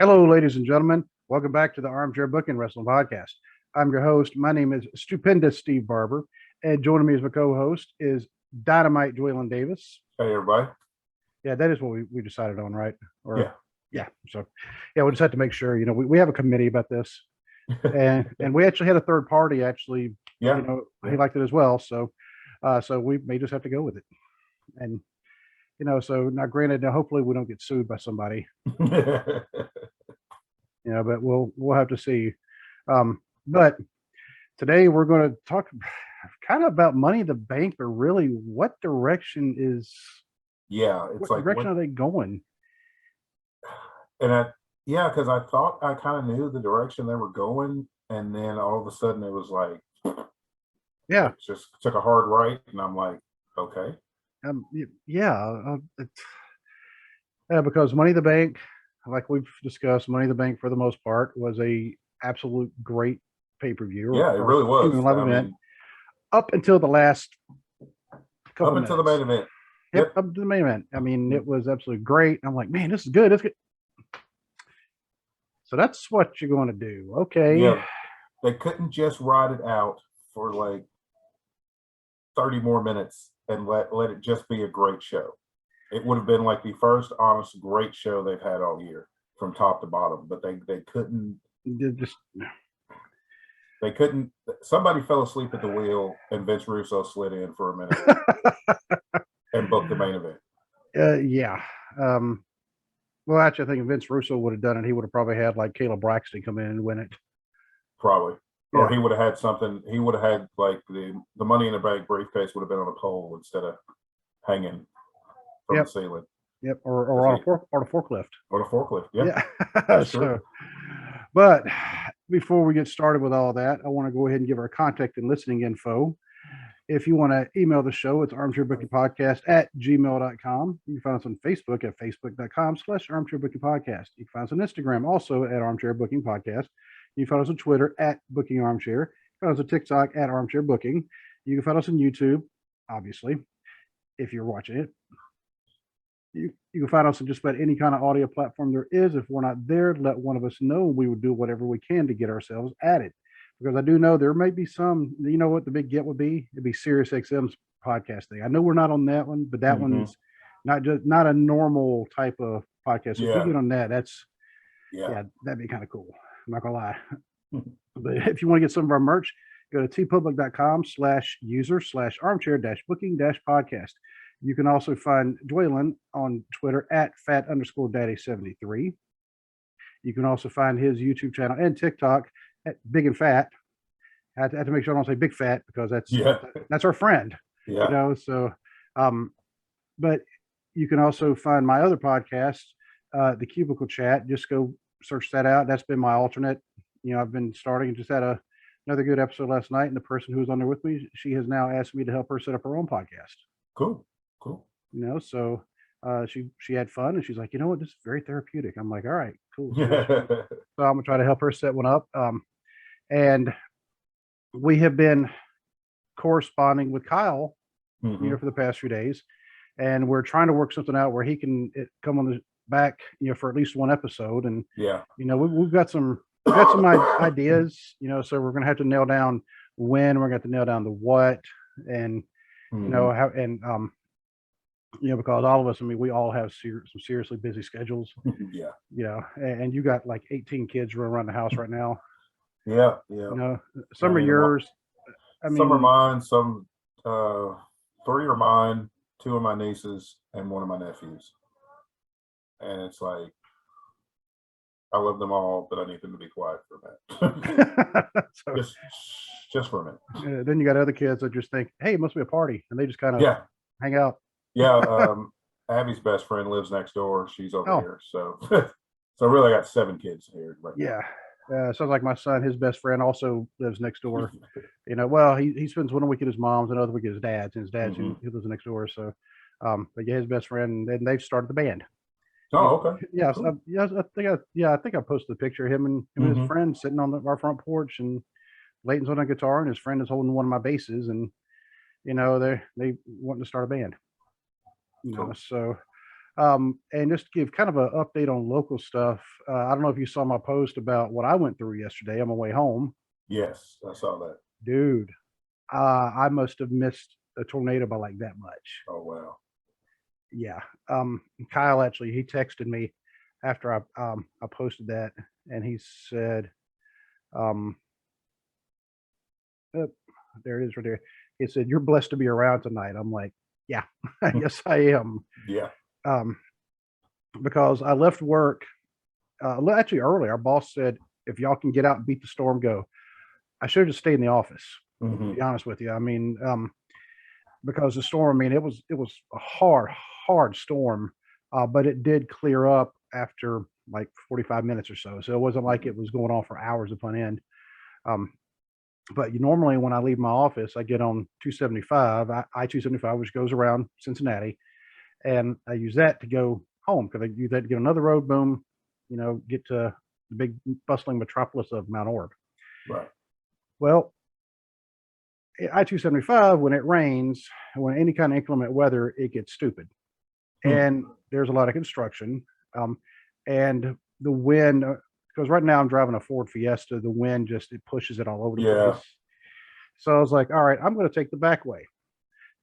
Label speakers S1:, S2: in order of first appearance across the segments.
S1: Hello, ladies and gentlemen. Welcome back to the Armchair Booking Wrestling Podcast. I'm your host. My name is Stupendous Steve Barber, and joining me as my co-host is Dynamite Dwaylen Davis.
S2: Hey, everybody.
S1: Yeah, that is what we decided on, right?
S2: Yeah.
S1: Yeah. So, yeah, we just had to make sure. We have a committee about this, and we actually had a third party. Actually,
S2: Yeah.
S1: He liked it as well. So we may just have to go with it. And so now, granted, now hopefully we don't get sued by somebody. But we'll have to see. But today we're going to talk kind of about Money in the Bank, but really, what direction is?
S2: Yeah, it's
S1: what
S2: like
S1: direction are they going?
S2: And because I thought I kind of knew the direction they were going, and then all of a sudden it was like,
S1: yeah,
S2: it just took a hard right, and I'm like, okay.
S1: Because Money in the Bank, like we've discussed, Money in the Bank for the most part was a absolute great pay-per-view.
S2: Yeah, it really was.
S1: Live event up until the last couple
S2: until the main event.
S1: Yep, up to the main event. I mean, it was absolutely great. I'm like, man, this is good. It's good. So that's what you're going to do. Okay.
S2: Yeah, they couldn't just ride it out for like 30 more minutes and let it just be a great show. It would have been like the first honest great show they've had all year from top to bottom, but they couldn't. They couldn't. Somebody fell asleep at the wheel, and Vince Russo slid in for a minute and booked the main event.
S1: Yeah. Well, actually, I think if Vince Russo would have done it, he would have probably had like Caleb Braxton come in and win it.
S2: Probably. Yeah. Or he would have had something. He would have had like the Money in the Bank briefcase would have been on a pole instead of hanging from the ceiling.
S1: Yep. Or on a forklift.
S2: Or the forklift. Yep.
S1: Yeah.
S2: That's true.
S1: But before we get started with all that, I want to go ahead and give our contact and listening info. If you want to email the show, it's armchairbookingpodcast@gmail.com. You can find us on Facebook at facebook.com/armchairbookingpodcast. You can find us on Instagram also at armchairbookingpodcast. You can find us on Twitter at bookingarmchair. You can find us on TikTok at armchairbooking. You can find us on YouTube, obviously, if you're watching it. You can find us on just about any kind of audio platform there is. If we're not there, let one of us know. We would do whatever we can to get ourselves added. Because I do know there may be some, what the big get would be? It'd be Sirius XM's podcast thing. I know we're not on that one, but that one's not a normal type of podcast. So if we get on that, that'd be kind of cool. I'm not gonna lie. But if you want to get some of our merch, go to tpublic.com/user/armchair-booking-podcast. You can also find Dwaylen on Twitter at @fat_daddy73. You can also find his YouTube channel and TikTok at Big and Fat. I have to make sure I don't say Big Fat because that's our friend.
S2: Yeah.
S1: But you can also find my other podcast, The Cubicle Chat. Just go search that out. That's been my alternate. I've been starting and just had another good episode last night. And the person who was on there with me, she has now asked me to help her set up her own podcast.
S2: Cool.
S1: So she had fun and she's like, you know what, this is very therapeutic. I'm like, all right, cool. So I'm gonna try to help her set one up. And we have been corresponding with Kyle, for the past few days, and we're trying to work something out where he can come on the back, for at least one episode. And we've got some ideas, so we're gonna have to nail down when, we're gonna have to nail down the what, and how, and because all of us, we all have some seriously busy schedules. And you got like 18 kids running around the house right now.
S2: Yeah.
S1: Some are yours.
S2: Some are mine. Some 3 are mine, 2 of my nieces, and 1 of my nephews. And it's like, I love them all, but I need them to be quiet for a minute. just for a minute.
S1: Then you got other kids that just think, hey, it must be a party, and they just kind of hang out.
S2: Abby's best friend lives next door. She's over here, so really, I got 7 kids here. Right now.
S1: Sounds like my son. His best friend also lives next door. Well, he spends one week at his mom's, another week at his dad's, and his dad's who lives next door. So, but his best friend, and they've started the band.
S2: Oh, okay.
S1: Yeah, cool. I think I posted a picture of him and his friend sitting on our front porch, and Leighton's on a guitar, and his friend is holding one of my basses, and they wanting to start a band.
S2: Cool.
S1: So And just to give kind of an update on local stuff, I don't know if you saw my post about what I went through yesterday on my way home.
S2: Yes, I saw that.
S1: Dude, I must have missed a tornado by like that much.
S2: Oh wow.
S1: Yeah. Kyle actually, he texted me after I posted that, and he said, um, oh, there it is right there. He said, "You're blessed to be around tonight." I'm like, "Yeah, yes, I am."
S2: Yeah.
S1: Um, because I left work actually early. Our boss said, "If y'all can get out and beat the storm, go." I should have just stayed in the office. To
S2: Hmm.
S1: be honest with you, I mean, because the storm, I mean, it was a hard storm, but it did clear up after like 45 minutes or so. So it wasn't like
S2: Hmm.
S1: it was going on for hours upon end. Um, but normally when I leave my office, I get on 275, I 275, which goes around Cincinnati, and I use that to go home because I use that to get another road. Boom, get to the big bustling metropolis of Mount Orab.
S2: Right.
S1: Well, I-275, when it rains, when any kind of inclement weather, it gets stupid.
S2: Hmm.
S1: And there's a lot of construction. Um, and the wind, because right now I'm driving a Ford Fiesta, the wind just it pushes it all over the
S2: Yeah.
S1: place. So I was like, all right, I'm going to take the back way.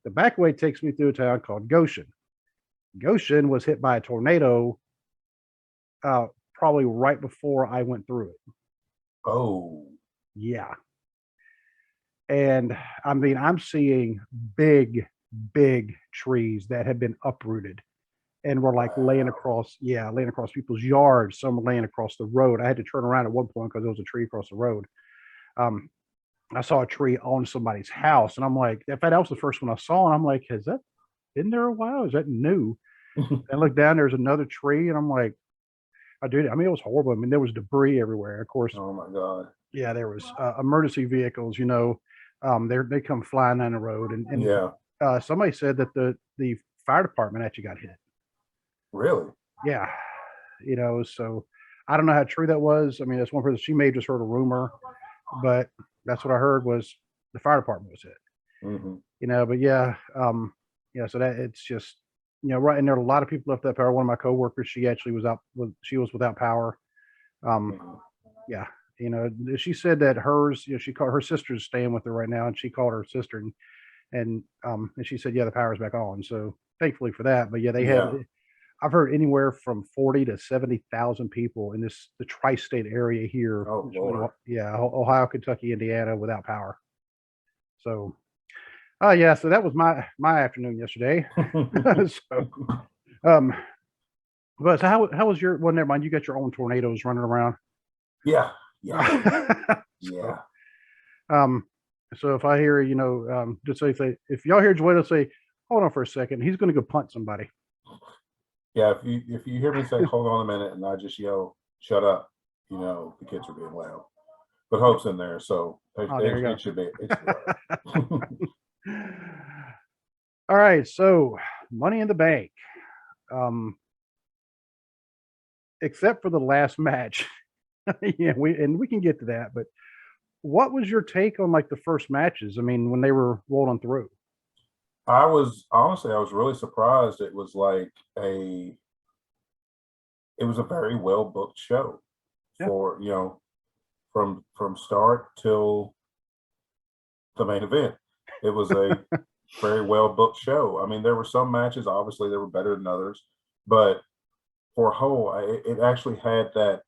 S1: The back way takes me through a town called Goshen. Goshen was hit by a tornado probably right before I went through it.
S2: Oh.
S1: Yeah. And I mean, I'm seeing big trees that have been uprooted and were like
S2: Wow.
S1: laying across people's yards. Some were laying across the road. I had to turn around at one point because there was a tree across the road. Um, I saw a tree on somebody's house, and I'm like, in fact, that was the first one I saw, and I'm like, has that been there a while? Is that new? And I look down, there's another tree, and I'm like, I did. I mean, it was horrible. I mean, there was debris everywhere. Of course,
S2: Oh my God.
S1: yeah, there was emergency vehicles. They come flying down the road, and
S2: Yeah.
S1: somebody said that the fire department actually got hit.
S2: Really?
S1: Yeah, so I don't know how true that was. I mean, that's one person. She may have just heard a rumor, but that's what I heard was the fire department was hit.
S2: Hmm.
S1: But yeah. So that it's just right, and there are a lot of people left that power. One of my coworkers, she actually she was without power. Um,
S2: Hmm.
S1: yeah, she said that hers, she called her sister's staying with her right now, and she called her sister and she said, yeah, the power's back on. So thankfully for that. But yeah, they had
S2: Yeah.
S1: I've heard anywhere from 40 to 70,000 people in the tri-state area here,
S2: Oh Lord.
S1: yeah, Ohio, Kentucky, Indiana, without power. So, yeah, so that was my afternoon yesterday. So, um, but so how was your? Well, never mind. You got your own tornadoes running around.
S2: Yeah. Yeah.
S1: So,
S2: Yeah.
S1: um, so if I hear, just say if y'all hear Joel say, hold on for a second, he's going to go punt somebody.
S2: Yeah. If you hear me say, hold on a minute, and I just yell, shut up, the kids are being loud. But Hope's in there, so
S1: Oh, there you
S2: it should be all
S1: go.
S2: right.
S1: All right, so Money in the Bank. Um, except for the last match. Yeah, we can get to that, but what was your take on like the first matches? I mean, when they were rolling through.
S2: I was really surprised. It was a very well booked show
S1: Yeah,
S2: for, from start till the main event. It was a very well booked show. I mean, there were some matches, obviously, they were better than others, but for a whole, it actually had that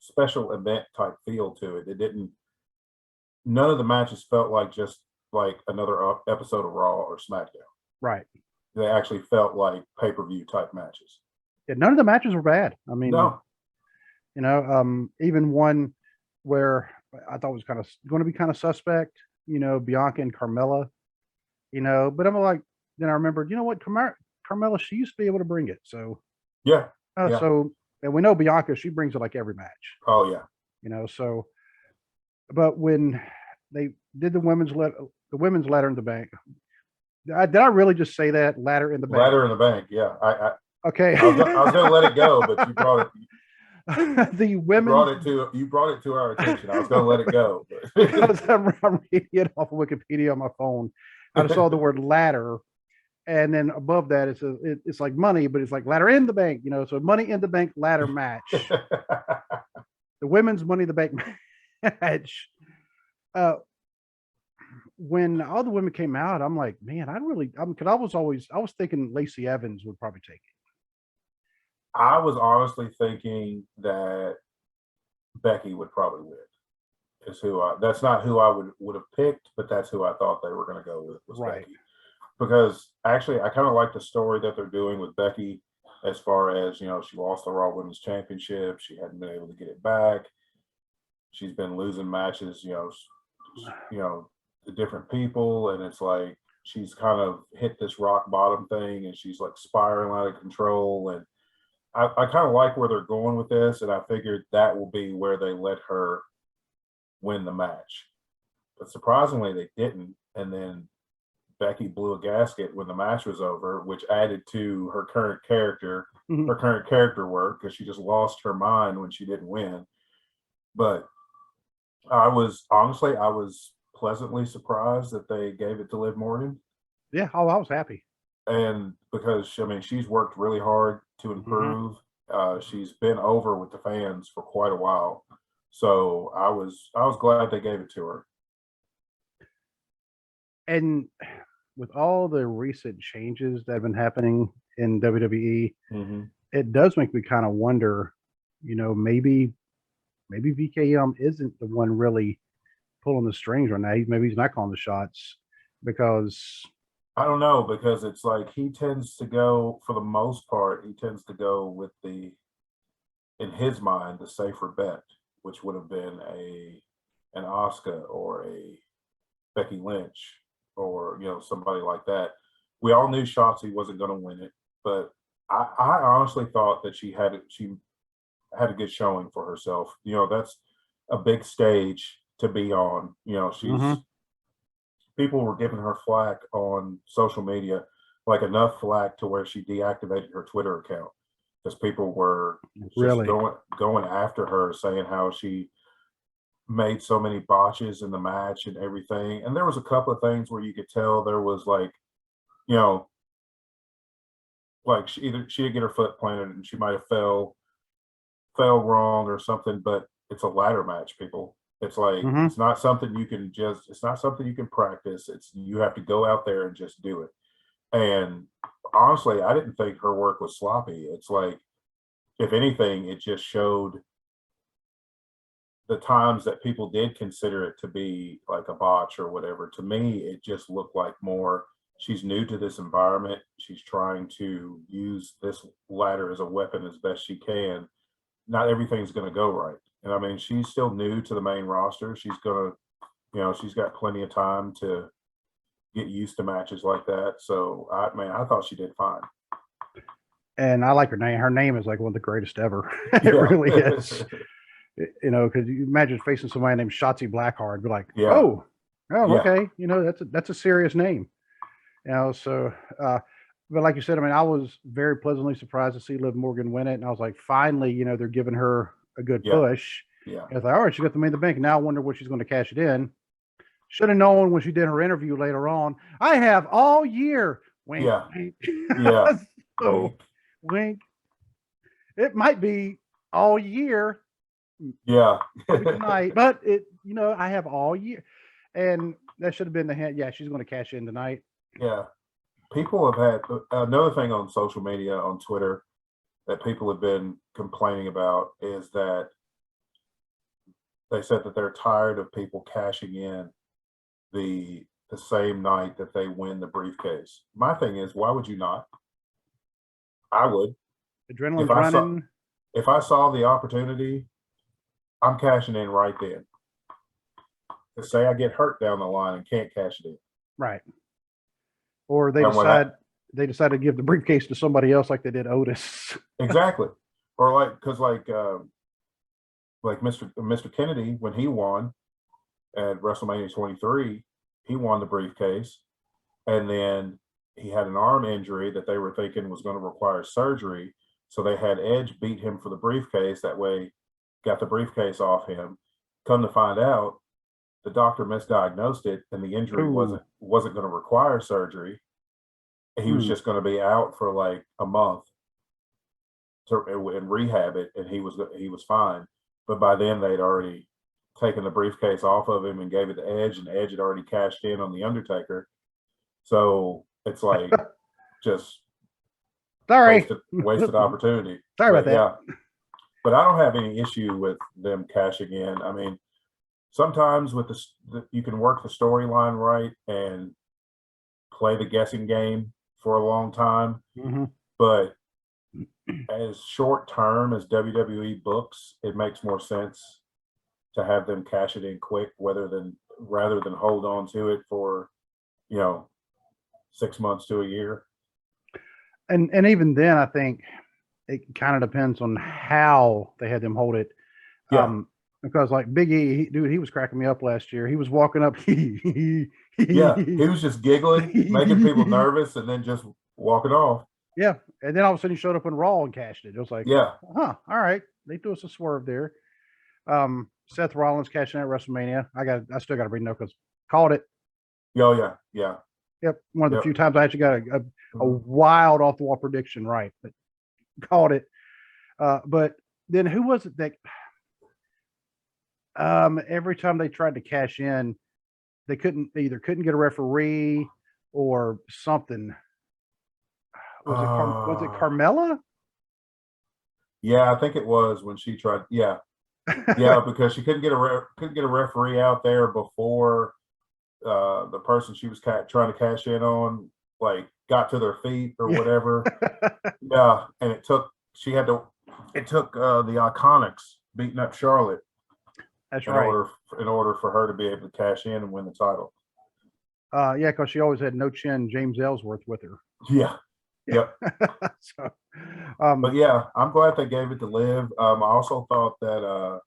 S2: special event type feel to it. It didn't. None of the matches felt like just like another episode of Raw or SmackDown.
S1: right.
S2: They actually felt like pay-per-view type matches.
S1: Yeah, none of the matches were bad. I mean,
S2: No.
S1: even one where I thought was kind of going to be kind of suspect. Bianca and Carmella. But I'm like, then I remembered, you know what, Carmella, she used to be able to bring it. So,
S2: Yeah. Yeah.
S1: and we know Bianca, she brings it like every match.
S2: Oh yeah.
S1: So, but when they did the women's ladder in the bank, did I really just say that ladder in the bank?
S2: Ladder in the bank. Yeah.
S1: Okay.
S2: I was going to let it go, but you brought it.
S1: The
S2: You
S1: women's
S2: brought it to our attention. I was going to let it go.
S1: because I'm reading it off of Wikipedia on my phone. I just saw the word ladder, And then above that, it's like money, but it's like ladder in the bank, so money in the bank ladder match, the women's money in the bank match. Uh, when all the women came out, I'm like, man, because I was thinking Lacey Evans would probably take it.
S2: I was honestly thinking that Becky would probably win. That's not who I would have picked, but that's who I thought they were going to go with, was
S1: Right.
S2: Becky. Because actually, I kind of like the story that they're doing with Becky, as far as, she lost the Raw Women's Championship. She hadn't been able to get it back. She's been losing matches, to different people. And it's like, she's kind of hit this rock bottom thing, and she's like spiraling out of control. And I kind of like where they're going with this. And I figured that will be where they let her win the match. But surprisingly, they didn't. And then Becky blew a gasket when the match was over, which added to her current character, her current character work, because she just lost her mind when she didn't win. But I was pleasantly surprised that they gave it to Liv Morgan.
S1: Yeah, I was happy.
S2: And because, she's worked really hard to improve. She's been over with the fans for quite a while. So I was glad they gave it to her.
S1: And with all the recent changes that have been happening in WWE, it does make me kind of wonder, maybe VKM isn't the one really pulling the strings right now. Maybe he's not calling the shots, because
S2: I don't know, because it's like he tends to go, for the most part, with in his mind, the safer bet, which would have been an Asuka or a Becky Lynch, or somebody like that. We all knew Shotzi wasn't going to win it, but I honestly thought that she had a good showing for herself. That's a big stage to be on. People were giving her flack on social media, like enough flack to where she deactivated her Twitter account, because people were just going after her, saying how she made so many botches in the match and everything. And there was a couple of things where you could tell there was like she didn't get her foot planted, and she might have fell wrong or something. But it's a ladder match, people. It's like, it's not something you can practice. You have to go out there and just do it. And honestly, I didn't think her work was sloppy. It's like, if anything, it just showed the times that people did consider it to be like a botch or whatever. To me, it just looked like more, she's new to this environment. She's trying to use this ladder as a weapon as best she can. Not everything's going to go right. And she's still new to the main roster. She's going to, she's got plenty of time to get used to matches like that. So I thought she did fine.
S1: And I like her name. Her name is like one of the greatest ever. It really is. Because you imagine facing somebody named Shotzi Blackheart, be like, okay, that's a serious name. So but like you said, I was very pleasantly surprised to see Liv Morgan win it, and I was like, finally, they're giving her a good push.
S2: Yeah.
S1: I was like, all right, she got the Money in the Bank. Now I wonder what she's going to cash it in. Should have known when she did her interview later on. I have all year. Wink.
S2: Yeah.
S1: Wink.
S2: Yeah.
S1: So, wink. It might be all year.
S2: Yeah.
S1: Tonight, but I have all year, and that should have been the hint. Yeah, she's going to cash in tonight.
S2: Yeah. People have had another thing on social media, on Twitter, that people have been complaining about, is that they said that they're tired of people cashing in the same night that they win the briefcase. My thing is, why would you not? I would.
S1: Adrenaline's running.
S2: If I saw the opportunity, I'm cashing in right then. To say I get hurt down the line and can't cash it in.
S1: Right. Or they decide to give the briefcase to somebody else, like they did Otis.
S2: Exactly. Or because Mr. Kennedy, when he won at WrestleMania 23, he won the briefcase, and then he had an arm injury that they were thinking was going to require surgery. So they had Edge beat him for the briefcase. That way, got the briefcase off him. Come to find out, the doctor misdiagnosed it, and the injury wasn't going to require surgery. He was just going to be out for like a month and rehab it, and he was fine. But by then they'd already taken the briefcase off of him and gave it to Edge, and Edge had already cashed in on the Undertaker. So it's like just
S1: sorry,
S2: wasted opportunity.
S1: Sorry about that.
S2: Yeah, but I don't have any issue with them cashing in. I mean, sometimes with you can work the storyline right and play the guessing game for a long time, but as short term as WWE books, it makes more sense to have them cash it in quick, rather than hold on to it for 6 months to a year.
S1: And even then, I think it kind of depends on how they had them hold it.
S2: Yeah.
S1: Because like Big E, he was cracking me up last year. He was walking up.
S2: Yeah, he was just giggling, making people nervous, and then just walking off.
S1: Yeah, and then all of a sudden he showed up on Raw and cashed it. It was like,
S2: yeah,
S1: all right. They threw us a swerve there. Seth Rollins cashing at WrestleMania. I still got to bring no because called it.
S2: Oh yeah.
S1: Yep, one of the few times I actually got a wild off the wall prediction right, but called it. But then who was it that? Every time they tried to cash in, they couldn't get a referee or something. Was it Carmella?
S2: Yeah, I think it was when she tried. Yeah, because she couldn't get a referee out there before the person she was trying to cash in on got to their feet or whatever. Yeah, and it took the Iconics beating up Charlotte.
S1: That's right.
S2: In order for her to be able to cash in and win the title.
S1: Yeah, because she always had no chin James Ellsworth with her.
S2: Yeah. Yep.
S1: So,
S2: but yeah, I'm glad they gave it to Liv. I also thought that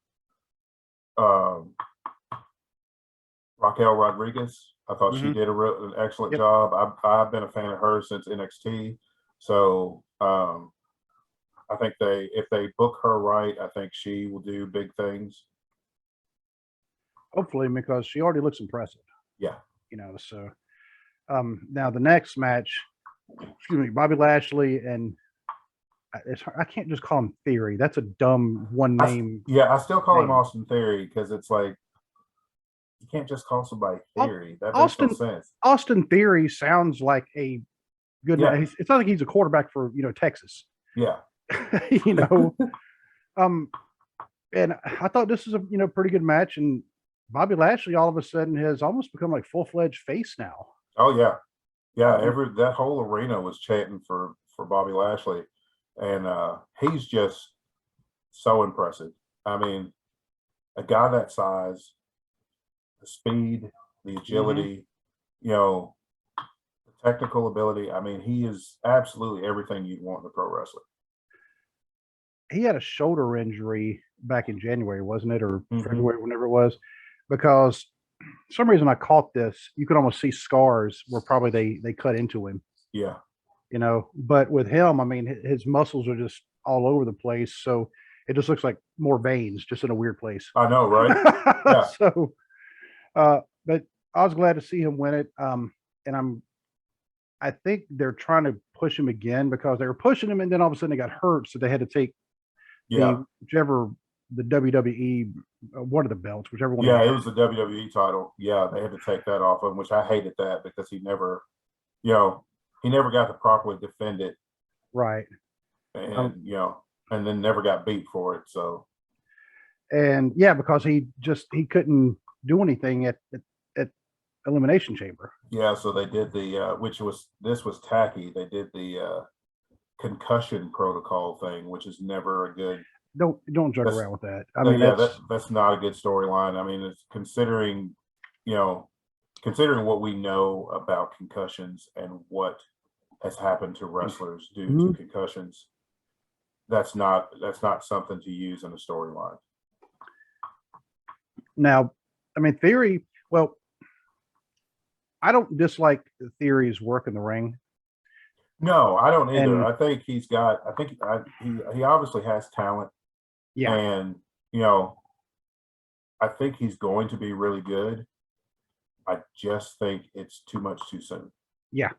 S2: Raquel Rodriguez, I thought she did an excellent job. I've been a fan of her since NXT. So I think if they book her right, I think she will do big things.
S1: Hopefully, because she already looks impressive.
S2: Yeah.
S1: So now the next match, Bobby Lashley and I can't just call him Theory. That's a dumb one name.
S2: I still call him Austin Theory because it's like you can't just call somebody Theory. That makes no sense.
S1: Austin Theory sounds like a good name. It's not like he's a quarterback for Texas.
S2: Yeah.
S1: And I thought this was a pretty good match, and Bobby Lashley all of a sudden has almost become like full-fledged face now.
S2: Oh yeah. That whole arena was chanting for Bobby Lashley, and he's just so impressive. I mean, a guy that size, the speed, the agility, the technical ability. I mean, he is absolutely everything you'd want in a pro wrestler.
S1: He had a shoulder injury back in January, wasn't it, or February, whenever it was, because for some reason I caught this. You could almost see scars where probably they cut into him.
S2: Yeah.
S1: But with him, I mean, his muscles are just all over the place. So it just looks like more veins just in a weird place.
S2: I know, right? Yeah.
S1: So, but I was glad to see him win it. And I think they're trying to push him again because they were pushing him and then all of a sudden they got hurt. So they had to take the WWE, one of the belts, whichever one.
S2: Yeah, it was the WWE title. Yeah, they had to take that off of him, which I hated that because he never got to properly defend it.
S1: Right.
S2: And, and then never got beat for it. So.
S1: And yeah, because he couldn't do anything at Elimination Chamber.
S2: Yeah. So they did this was tacky. They did the concussion protocol thing, which is never a good.
S1: Don't joke around with that. I mean,
S2: that's not a good storyline. I mean, it's considering what we know about concussions and what has happened to wrestlers due to concussions. That's not something to use in a storyline. Now,
S1: I mean, Theory. Well, I don't dislike Theory's work in the ring.
S2: No, I don't either. I think he obviously has talent.
S1: Yeah.
S2: And, I think he's going to be really good. I just think it's too much too soon.
S1: Yeah.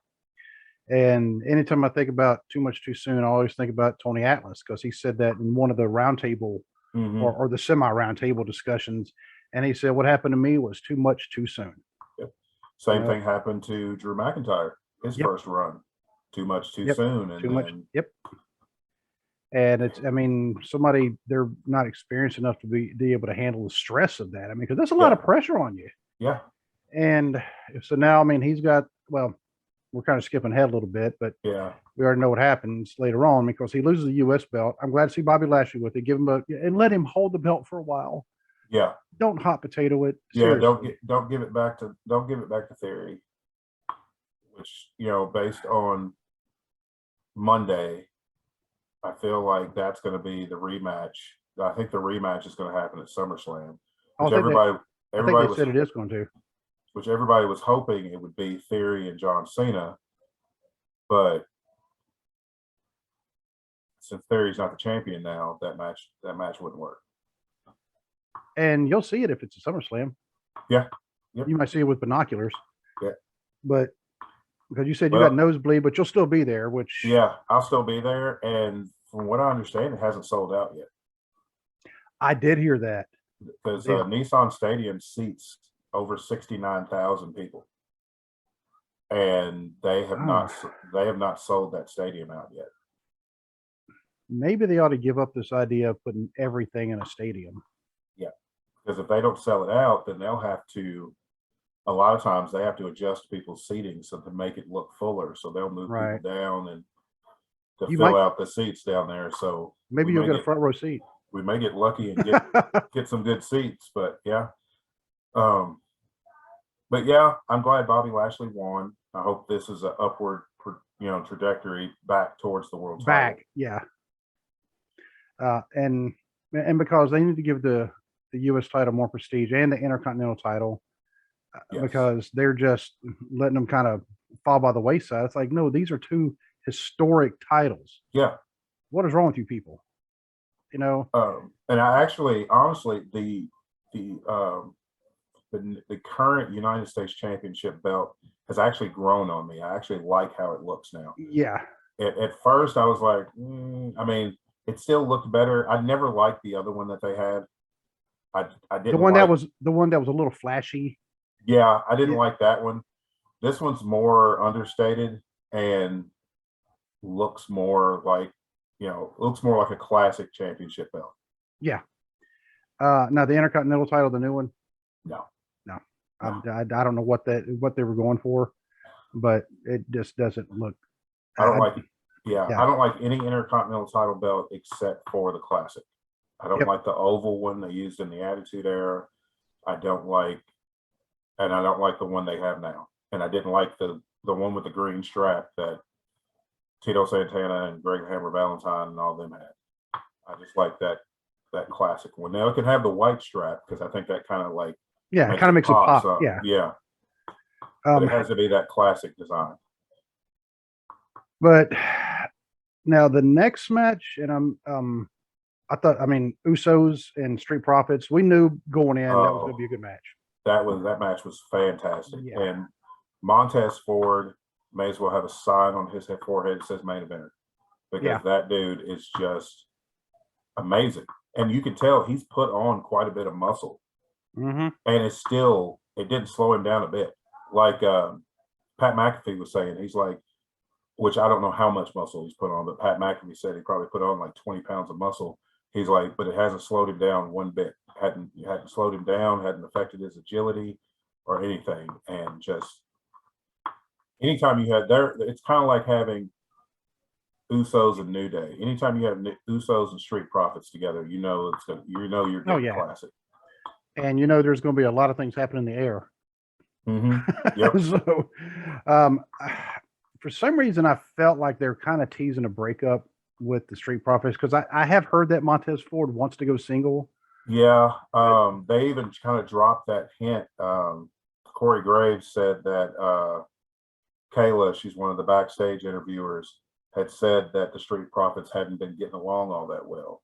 S1: And anytime I think about too much too soon, I always think about Tony Atlas because he said that in one of the roundtable
S2: Hmm.
S1: or the semi roundtable discussions. And he said, what happened to me was too much too soon.
S2: Yep.
S1: You
S2: Same
S1: know,
S2: thing happened to Drew McIntyre, his
S1: yep,
S2: first run. Too much too
S1: yep,
S2: soon. And
S1: too much.
S2: then,
S1: Yep. And it's, I mean, somebody they're not experienced enough to be able to handle the stress of that. I mean, because there's a lot
S2: yeah,
S1: of pressure on you.
S2: yeah,
S1: And so now, I mean, he's got, well, we're kind of skipping ahead a little bit, but
S2: yeah,
S1: we already know what happens later on because he loses the U.S. belt. I'm glad to see Bobby Lashley with it. Give him and let him hold the belt for a while.
S2: yeah,
S1: Don't hot potato it.
S2: yeah.
S1: Seriously.
S2: Don't give it back to Theory, which, based on Monday, I feel like that's going to be the rematch. I think the rematch is going to happen at SummerSlam,
S1: I
S2: which
S1: think they, I think they
S2: everybody was
S1: said it is going to.
S2: which everybody was hoping it would be Theory and John Cena, but since Theory's not the champion now, that match wouldn't work.
S1: And you'll see it if it's a SummerSlam.
S2: Yeah, yep,
S1: You might see it with binoculars,
S2: yeah.
S1: but because you said you got
S2: Well,
S1: nosebleed, but you'll still be there, which
S2: yeah, I'll still be there, and from what I understand, it hasn't sold out yet
S1: I did hear that.
S2: because
S1: They,
S2: Nissan Stadium seats over 69,000 people, and they have not sold that stadium out yet.
S1: maybe they ought to give up this idea of putting everything in a stadium.
S2: Yeah, because if they don't sell it out, then they'll have to. A lot of times they have to adjust people's seating so to make it look fuller. So they'll move
S1: Right.
S2: people down and to
S1: You
S2: fill
S1: might,
S2: out the seats down there. So
S1: maybe you'll get a front row seat.
S2: we may get lucky and get some good seats. But yeah, um, but yeah, I'm glad Bobby Lashley won. I hope this is an upward, trajectory back towards the world title.
S1: Back, yeah. And because they need to give the U.S. title more prestige and the Intercontinental title
S2: Yes.
S1: because they're just letting them kind of fall by the wayside. It's like, no, these are two historic titles.
S2: Yeah.
S1: What is wrong with you people? You know,
S2: And I actually, honestly, the current United States Championship belt has actually grown on me. I actually like how it looks now.
S1: yeah.
S2: At first, I was like, I mean, it still looked better. I never liked the other one that they had. I didn't
S1: The one
S2: like.
S1: that was the one that was a little flashy.
S2: Yeah, I didn't
S1: Yeah.
S2: like that one. This one's more understated and looks more like, a classic championship belt.
S1: Yeah. Now the Intercontinental title, the new one.
S2: No,
S1: No,
S2: no.
S1: I don't know what they were going for, but it just doesn't look.
S2: I don't like. Yeah,
S1: Yeah.
S2: I don't like any Intercontinental title belt except for the classic. I don't
S1: Yep.
S2: like the oval one they used in the Attitude Era. I don't like the one they have now. And I didn't like the one with the green strap that Tito Santana and Greg Hammer Valentine and all them had. I just like that classic one. Now it can have the white strap because I think that kind of like
S1: Yeah, it kind of makes it pop.
S2: up.
S1: Yeah.
S2: Yeah. But it has to be that classic design.
S1: But now the next match, and I thought, I mean, Usos and Street Profits, we knew going in that was going to be a good match.
S2: That match was fantastic.
S1: Yeah.
S2: And Montez Ford may as well have a sign on his forehead that says main event because that dude is just amazing. And you can tell he's put on quite a bit of muscle.
S1: Mm-hmm.
S2: And it didn't slow him down a bit. Like Pat McAfee was saying, he's like, which I don't know how much muscle he's put on, but Pat McAfee said he probably put on like 20 pounds of muscle. He's like, but it hasn't slowed him down one bit. Hadn't slowed him down, hadn't affected his agility or anything. And just anytime you had there, it's kind of like having Usos and New Day. Anytime you have Usos and Street Profits together, you're getting classic.
S1: And there's going to be a lot of things happening in the air.
S2: Mm-hmm. Yep.
S1: So, for some reason, I felt like they're kind of teasing a breakup with the Street Profits because I have heard that Montez Ford wants to go single.
S2: Yeah, they even kind of dropped that hint. Corey Graves said that Kayla, she's one of the backstage interviewers, had said that the Street Profits hadn't been getting along all that well.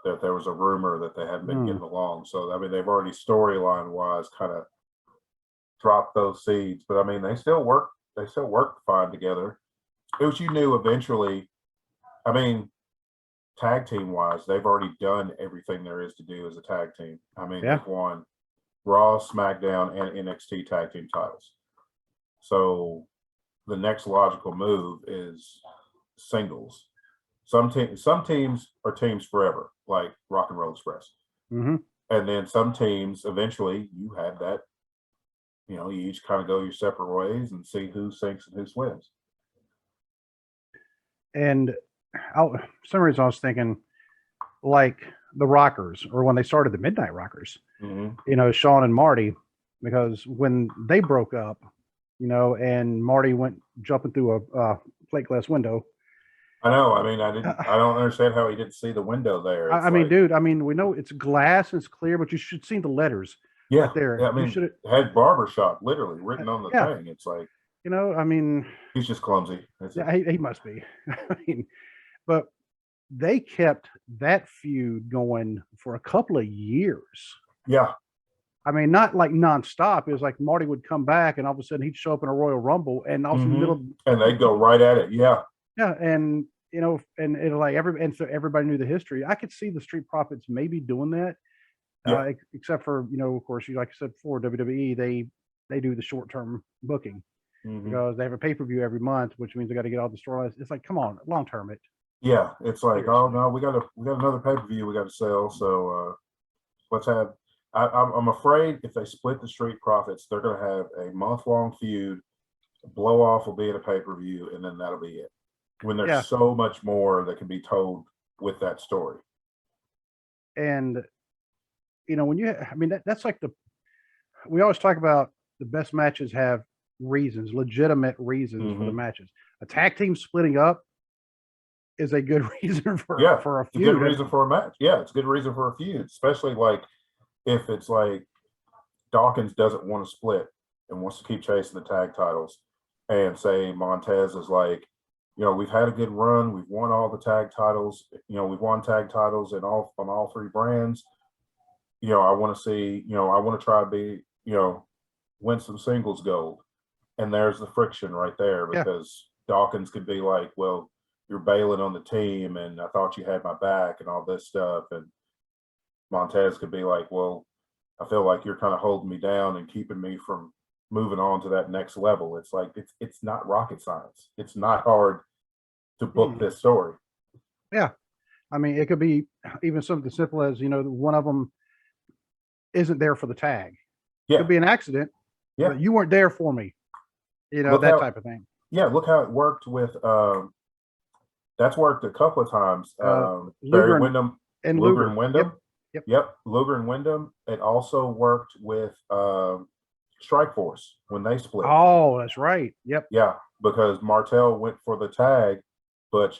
S2: That there was a rumor that they hadn't been getting along. So I mean, they've already storyline wise kind of dropped those seeds. But I mean, they still work fine together. it was, you knew eventually. I mean, tag team wise, they've already done everything there is to do as a tag team. I mean, they've won Raw, SmackDown, and NXT tag team titles. So the next logical move is singles. Some teams are teams forever, like Rock and Roll Express. And then some teams, eventually, you have that. You each kind of go your separate ways and see who sinks and who swims.
S1: And for some reason, I was thinking, like the Rockers, or when they started the Midnight Rockers, Sean and Marty, because when they broke up, and Marty went jumping through a plate glass window.
S2: I know. I mean, I don't understand how he didn't see the window there.
S1: I mean, dude. I mean, we know it's glass and it's clear, but you should see the letters.
S2: Yeah,
S1: right there.
S2: Yeah, I mean, it had barbershop literally written on the thing. It's like,
S1: I mean,
S2: he's just clumsy.
S1: He must be. I mean, but they kept that feud going for a couple of years.
S2: Yeah.
S1: I mean, not like nonstop. It was like Marty would come back, and all of a sudden he'd show up in a Royal Rumble, and also in the middle,
S2: and they'd go right at it. Yeah.
S1: Yeah, and and it like so everybody knew the history. I could see the Street Profits maybe doing that. Except for, of course, like I said before, WWE, they do the short-term booking because they have a pay-per-view every month, which means they got to get all the storylines. It's like, come on, long-term it.
S2: Yeah, it's like, oh no, we got another pay-per-view we got to sell, so let's have. I'm afraid if they split the Street Profits, they're going to have a month-long feud. Blow off will be in a pay-per-view, and then that'll be it. When there's so much more that can be told with that story.
S1: And when that's like we always talk about the best matches have reasons, legitimate reasons for the matches. A tag team splitting up is a good reason for a feud.
S2: It's a good reason for a match. Yeah, it's a good reason for a feud, especially like if it's like Dawkins doesn't want to split and wants to keep chasing the tag titles, and say Montez is like, we've had a good run, we've won all the tag titles, we've won tag titles on all three brands. I want to see, I want to try to be, win some singles gold. And there's the friction right there, because Dawkins could be like, well, you're bailing on the team and I thought you had my back and all this stuff. And Montez could be like, well, I feel like you're kind of holding me down and keeping me from moving on to that next level. It's like, it's not rocket science. It's not hard to book this story.
S1: Yeah. I mean, it could be even something simple as, one of them isn't there for the tag. It could be an accident. But you weren't there for me. Type of thing. Yeah,
S2: look how it worked with that's worked a couple of times. Barry Windham and Luger and Windham. Yep. Luger and Windham. It also worked with Strikeforce when they split.
S1: Oh, that's right. Yep.
S2: Yeah, because Martel went for the tag, but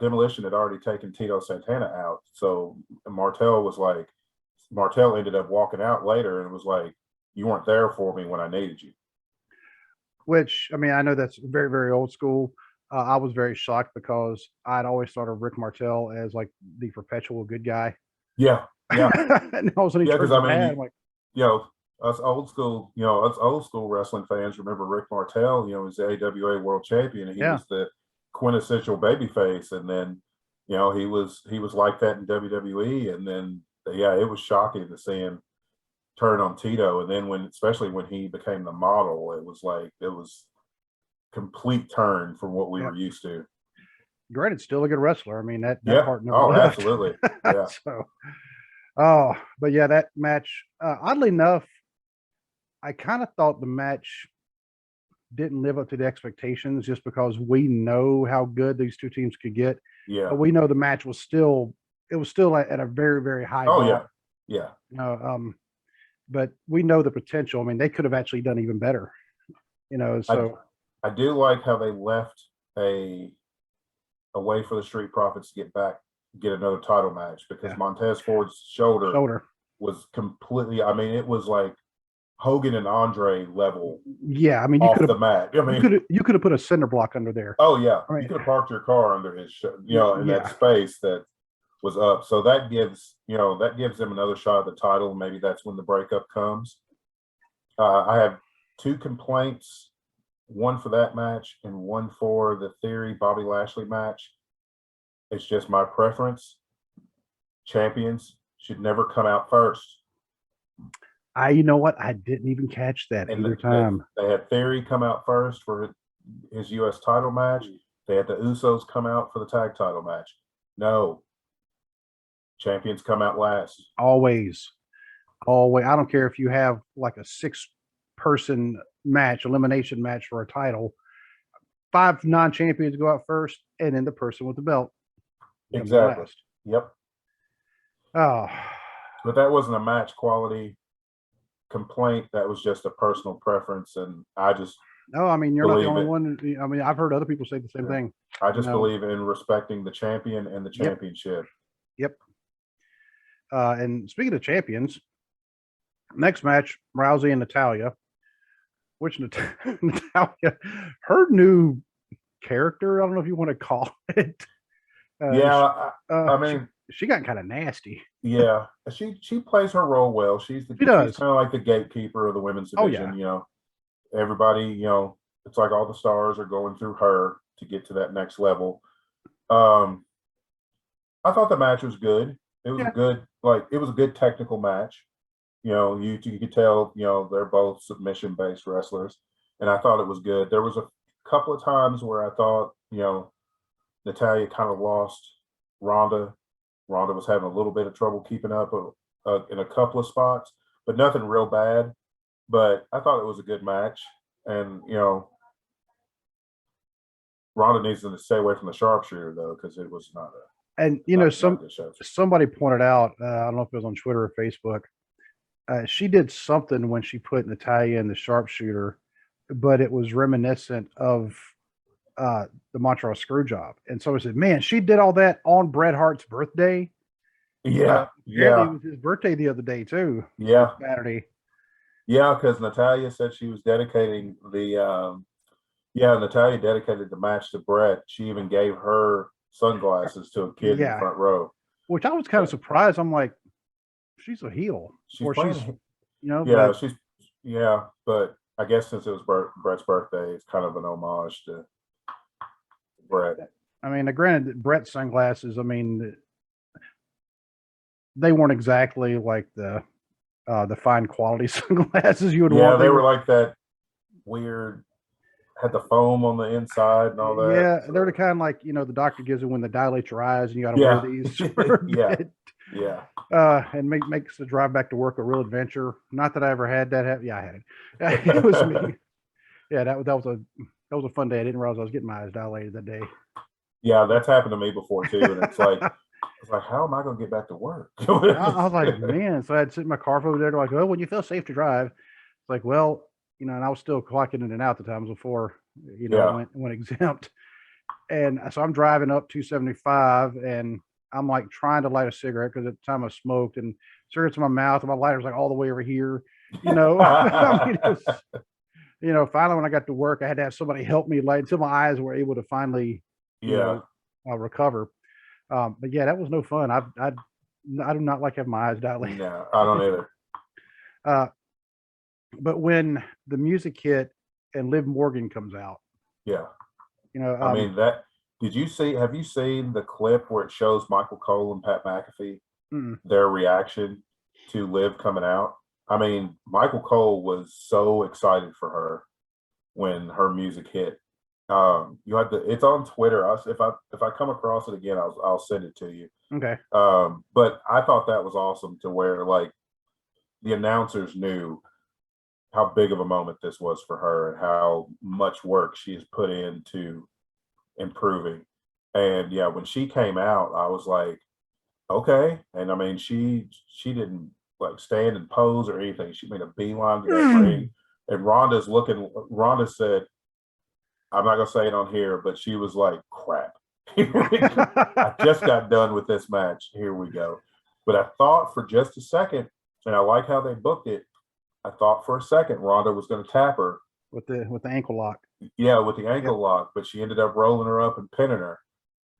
S2: Demolition had already taken Tito Santana out. So Martel ended up walking out later and was like, you weren't there for me when I needed you.
S1: Which, I mean, I know that's very, very old school. I was very shocked because I'd always thought of Rick Martel as like the perpetual good guy.
S2: Yeah.
S1: And all of a sudden he turns bad. I'm like,
S2: us old school wrestling fans remember Rick Martel, he's the AWA world champion, and he was the quintessential babyface. And then, he was like that in WWE. And then, it was shocking to see him turn on Tito. And then especially when he became the model, it was complete turn from what we were used to.
S1: Granted, still a good wrestler. I mean, that part never left.
S2: Absolutely. Yeah.
S1: But that match, oddly enough, I kind of thought the match didn't live up to the expectations just because we know how good these two teams could get.
S2: Yeah.
S1: But we know the match was still at a very, very high bar.
S2: Yeah.
S1: But we know the potential. I mean, they could have actually done even better. So
S2: I do like how they left a way for the Street Profits to get another title match, because Montez Ford's shoulder was completely, I mean, it was like Hogan and Andre level.
S1: Yeah, I mean,
S2: you could have the mat. I mean,
S1: you could have put a cinder block under there.
S2: Oh yeah, I mean, you could have parked your car under his, in that space that was up. So that gives them another shot at the title. Maybe that's when the breakup comes. I have two complaints one for that match and one for the Theory Bobby Lashley match. It's just my preference. Champions should never come out first.
S1: You know what? I didn't even catch that either time.
S2: They had Theory come out first for his U.S. title match. They had the Usos come out for the tag title match. No. Champions come out last.
S1: Always. I don't care if you have like a 6-person match, elimination match for a title. 5 non-champions go out first, and then the person with the belt.
S2: Exactly. Yep.
S1: Oh.
S2: But that wasn't a match quality complaint. That was just a personal preference, and I just
S1: no. I mean, you're not the only one. I mean, I've heard other people say the same thing.
S2: I just believe in respecting the champion and the championship.
S1: Yep. And speaking of champions, next match, Rousey and Natalya. Which Natalya, her new character, I don't know if you want to call it.
S2: I mean,
S1: she got kind of nasty.
S2: Yeah, she plays her role well. She's kind of like the gatekeeper of the women's division. You know, everybody, you know, it's like all the stars are going through her to get to that next level. I thought the match was good. It was it was a good technical match. You know, you could tell, you know, they're both submission-based wrestlers, and I thought it was good. There was a couple of times where I thought, you know, Natalya kind of lost Ronda. Ronda was having a little bit of trouble keeping up in a couple of spots, but nothing real bad. But I thought it was a good match, and you know, Ronda needs to stay away from the sharpshooter though, because it was not a.
S1: And you know, somebody pointed out, I don't know if it was on Twitter or Facebook, she did something when she put Natalya in the sharpshooter, but it was reminiscent of the Montreal Screwjob. And so I said, man, she did all that on Bret Hart's birthday.
S2: Yeah.
S1: It was his birthday the other day too.
S2: Yeah.
S1: Saturday.
S2: Yeah, because Natalya said she was dedicating Natalya dedicated the match to Bret. She even gave her sunglasses to a kid in the front row.
S1: Which I was kind of surprised. I'm like, she's a heel.
S2: But I guess since it was Bret's birthday, it's kind of an homage to Bret.
S1: I mean, granted, Bret's sunglasses, I mean, they weren't exactly like the fine quality sunglasses you would want.
S2: Yeah, they were like that weird, had the foam on the inside and all that.
S1: Yeah, so. They're the kind like, you know, the doctor gives it when they dilate your eyes and you got to wear these. And makes the drive back to work a real adventure. Not that I ever had that. I had it. It was me. Yeah, that was a fun day. I didn't realize I was getting my eyes dilated that day.
S2: Yeah, that's happened to me before too. And it's like, how am I going to get back to work? I
S1: was like, man. So I had to sit in my car over there. Like, well, when you feel safe to drive, it's like, well, you know, and I was still clocking in and out the times before, you know, went exempt. And so I'm driving up 275 and I'm like trying to light a cigarette because at the time I smoked and cigarettes in my mouth and my lighter's like all the way over here, you know. I mean, you know, finally when I got to work, I had to have somebody help me light until my eyes were able to finally, you know, recover. But yeah, that was no fun. I do not like having my eyes dilated.
S2: No, I don't either.
S1: But when the music hit and Liv Morgan comes out, you know,
S2: I mean that. Have you seen the clip where it shows Michael Cole and Pat McAfee, their reaction to Liv coming out? I mean, Michael Cole was so excited for her when her music hit. It's on Twitter. If I come across it again, I'll send it to you.
S1: Okay.
S2: But I thought that was awesome to where like the announcers knew how big of a moment this was for her and how much work she has put into improving. And yeah, when she came out, I was like, okay. And I mean, she didn't like stand and pose or anything. She made a beeline to that ring. And Rhonda said, I'm not gonna say it on here, but she was like, crap. I just got done with this match. Here we go. But I thought for just a second, and I like how they booked it, I thought for a second Rhonda was gonna tap her.
S1: With the ankle lock.
S2: Yeah, with the ankle lock, but she ended up rolling her up and pinning her.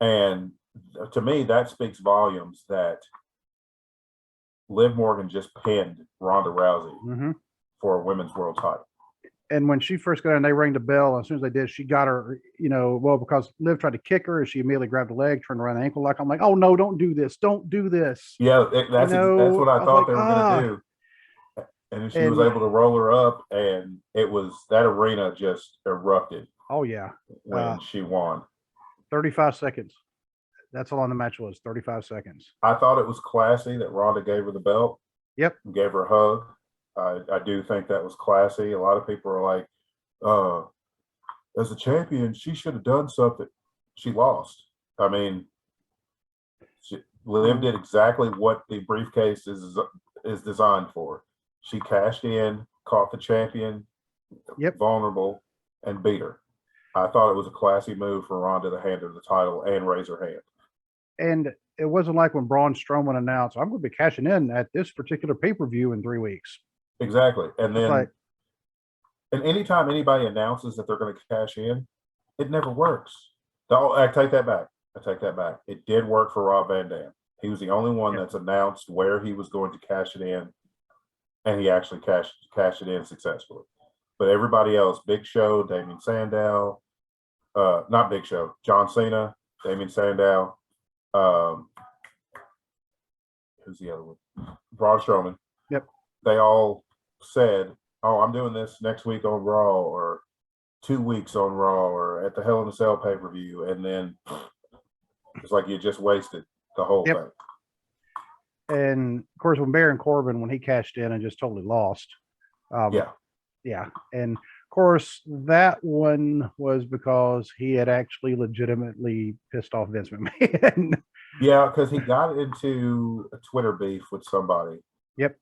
S2: And to me, that speaks volumes that Liv Morgan just pinned Ronda Rousey for a women's world title.
S1: And when she first got in, they rang the bell. And as soon as they did, she got her, well, because Liv tried to kick her, and she immediately grabbed the leg, turned around the ankle lock. I'm like, oh no, don't do this. Don't do this.
S2: Yeah, that's what I
S1: I was
S2: thought
S1: like,
S2: they were going to do. And then she was
S1: and
S2: able to roll her up, and that arena just erupted
S1: oh yeah,
S2: when she won.
S1: 35 seconds. That's how long the match was. 35 seconds.
S2: I thought it was classy that Ronda gave her the belt.
S1: Yep.
S2: Gave her a hug. I do think that was classy. A lot of people are like, as a champion, she should have done something. She lost. I mean, Liv did exactly what the briefcase is designed for. She cashed in, caught the champion, vulnerable, and beat her. I thought it was a classy move for Ronda to hand her the title and raise her hand.
S1: And it wasn't like when Braun Strowman announced, I'm going to be cashing in at this particular pay-per-view in 3 weeks.
S2: Exactly. And then, and anytime anybody announces that they're going to cash in, it never works. I take that back. It did work for Rob Van Dam. He was the only one that's announced where he was going to cash it in, and he actually cashed it in successfully. But everybody else, Big Show, Damien Sandow, not Big Show, John Cena, Damien Sandow, who's the other one? Braun Strowman.
S1: Yep. They
S2: all said, oh, I'm doing this next week on Raw, or 2 weeks on Raw, or at the Hell in a Cell pay-per-view. And then it's like you just wasted the whole thing.
S1: And of course, when Baron Corbin, when he cashed in and just totally lost. Yeah. And of course, that one was because he had actually legitimately pissed off Vince McMahon.
S2: Yeah, because he got into a Twitter beef with somebody.
S1: Yep.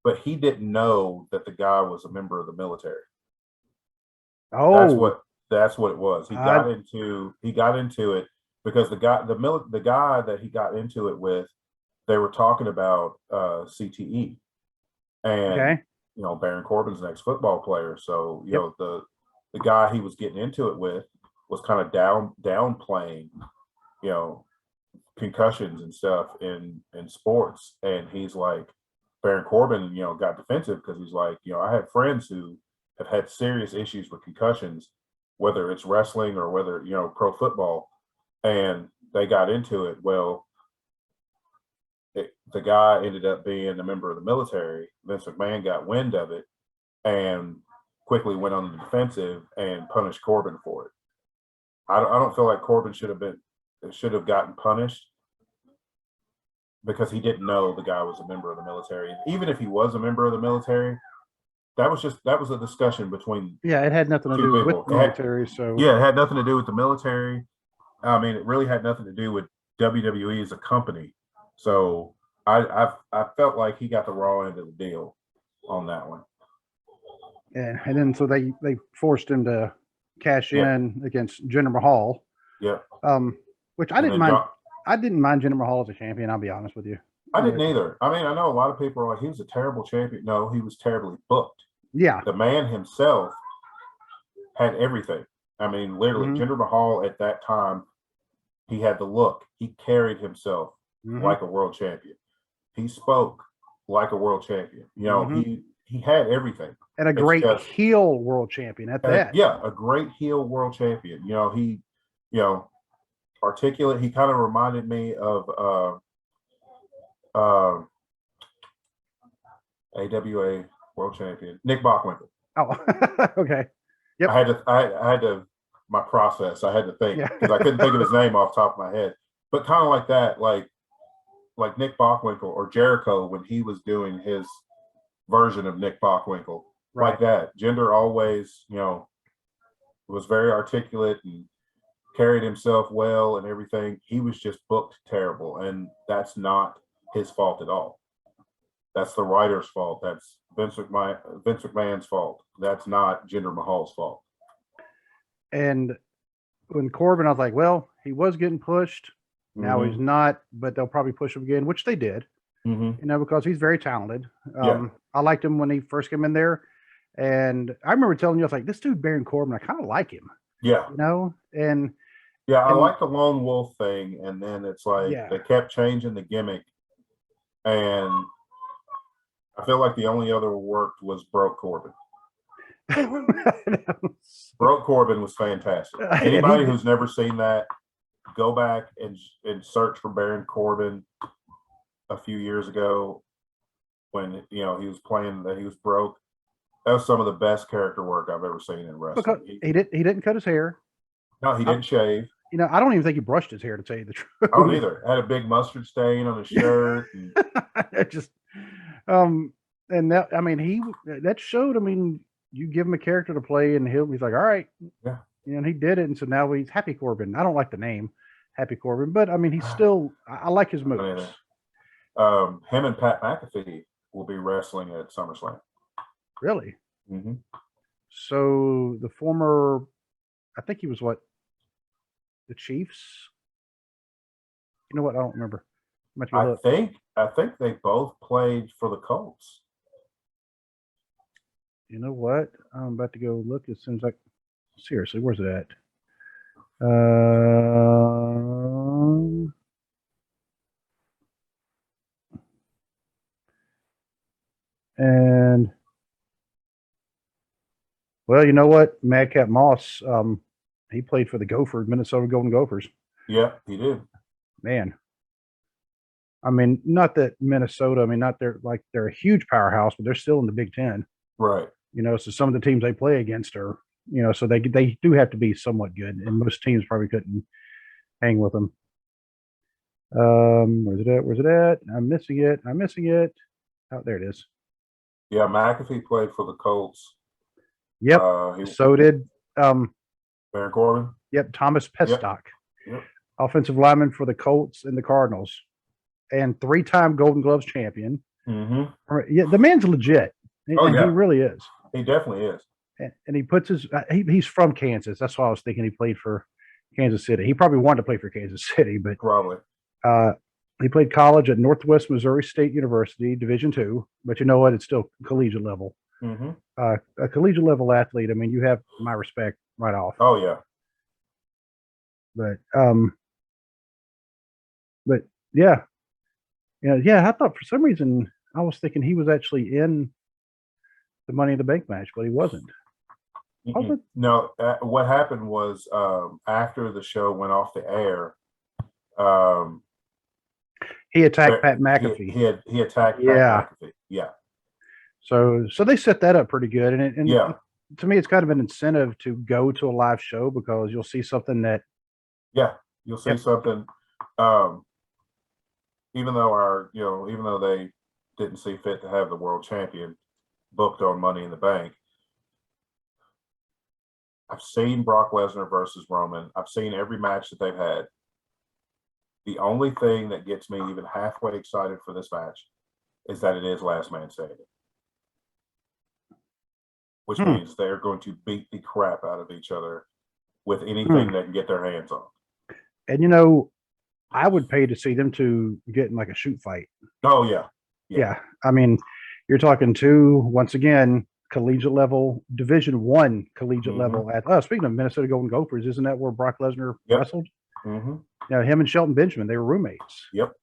S2: But he didn't know that the guy was a member of the military.
S1: Oh,
S2: that's what it was. He got into it because the guy that he got into it with, they were talking about CTE, and Baron Corbin's an ex-football player, so the guy he was getting into it with was kind of downplaying, concussions and stuff in sports, and he's like, Baron Corbin, got defensive because he's like, I have friends who have had serious issues with concussions, whether it's wrestling or whether, pro football, and they got into it. Well, the guy ended up being a member of the military. Vince McMahon got wind of it and quickly went on the defensive and punished Corbin for it. I don't feel like Corbin should have gotten punished because he didn't know the guy was a member of the military. Even if he was a member of the military, that was a discussion between
S1: it had nothing to do with the military.
S2: It had nothing to do with the military. I mean, it really had nothing to do with WWE as a company. So I felt like he got the raw end of the deal on that one.
S1: And then so they forced him to cash in against Jinder Mahal.
S2: Yeah.
S1: Which I didn't mind. I didn't mind Jinder Mahal as a champion. I'll be honest with you.
S2: I didn't either. I mean, I know a lot of people are like, he was a terrible champion. No, he was terribly booked.
S1: Yeah.
S2: The man himself had everything. I mean, literally, Jinder Mahal at that time, he had the look. He carried himself like a world champion. He spoke like a world champion. He had everything.
S1: And a great heel world champion at that.
S2: A great heel world champion. He, articulate. He kind of reminded me of AWA world champion Nick Bockwinkel.
S1: Oh, okay. Yep.
S2: I had to my process. I had to think because I couldn't think of his name off the top of my head. But kind of like that, like Nick Bockwinkel or Jericho when he was doing his version of Nick Bockwinkel, like that. Jinder always, was very articulate and carried himself well and everything. He was just booked terrible, and that's not his fault at all. That's the writer's fault. That's Vince McMahon's fault. That's not Jinder Mahal's fault.
S1: And when Corbin, I was like, well, he was getting pushed. Now he's not, but they'll probably push him again, which they did. Because he's very talented. I liked him when he first came in there. And I remember telling you, I was like, this dude, Baron Corbin, I kind of like him.
S2: Yeah.
S1: And
S2: I like the lone wolf thing. And then it's like they kept changing the gimmick. And I feel like the only other worked was Broke Corbin. Broke Corbin was fantastic. Anybody who's never seen that, go back and search for Baron Corbin a few years ago when he was playing that he was broke. That was some of the best character work I've ever seen in wrestling.
S1: Because he didn't cut his hair.
S2: No, he didn't shave.
S1: I don't even think he brushed his hair, to tell you the truth.
S2: I don't either. Had a big mustard stain on his shirt.
S1: Just and that, I mean, that showed, I mean, you give him a character to play and he's like, all right.
S2: Yeah.
S1: And he did it. And so now he's Happy Corbin. I don't like the name Happy Corbin, but I mean, he's still, I like his moves.
S2: Him and Pat McAfee will be wrestling at SummerSlam.
S1: Really?
S2: Mm-hmm.
S1: So the former, I think he was the Chiefs? You know what? I don't remember.
S2: I think they both played for the Colts.
S1: You know what? I'm about to go look. It seems like, seriously, where's it at? And well, you know what? Madcap Moss, he played for the Minnesota Golden Gophers.
S2: Yeah, he did.
S1: Man. I mean, not that Minnesota, I mean, they're a huge powerhouse, but they're still in the Big Ten.
S2: Right.
S1: So some of the teams they play against are, so they do have to be somewhat good, and most teams probably couldn't hang with them. Where's it at? I'm missing it. Oh, there it is.
S2: Yeah, McAfee played for the Colts.
S1: Yep. So did
S2: Baron Corbin.
S1: Yep, Thomas Pestock.
S2: Yep.
S1: Offensive lineman for the Colts and the Cardinals, and 3-time Golden Gloves champion.
S2: Mm-hmm.
S1: Yeah, the man's legit. He really is.
S2: He definitely is.
S1: And he puts he's from Kansas. That's why I was thinking he played for Kansas City. He probably wanted to play for Kansas City, but
S2: probably.
S1: He played college at Northwest Missouri State University, Division II. But you know what? It's still collegiate level.
S2: Mm-hmm.
S1: A collegiate level athlete. I mean, you have my respect right off.
S2: Oh yeah.
S1: But yeah, I thought for some reason I was thinking he was actually in the Money in the Bank match, but he wasn't.
S2: Mm-hmm. No, what happened was after the show went off the air,
S1: he attacked Pat McAfee.
S2: He attacked Pat McAfee. Yeah.
S1: So they set that up pretty good, and to me, it's kind of an incentive to go to a live show because you'll see something that.
S2: Yeah, you'll see something. Even though they didn't see fit to have the world champion booked on Money in the Bank, I've seen Brock Lesnar versus Roman. I've seen every match that they've had. The only thing that gets me even halfway excited for this match is that it is last man standing, which means they're going to beat the crap out of each other with anything they can get their hands on.
S1: And I would pay to see them two get in like a shoot fight.
S2: Oh yeah.
S1: I mean, you're talking once again, collegiate level, Division I collegiate level. Speaking of Minnesota Golden Gophers, isn't that where Brock Lesnar wrestled?
S2: Mm-hmm.
S1: Him and Shelton Benjamin, they were roommates.
S2: Yep.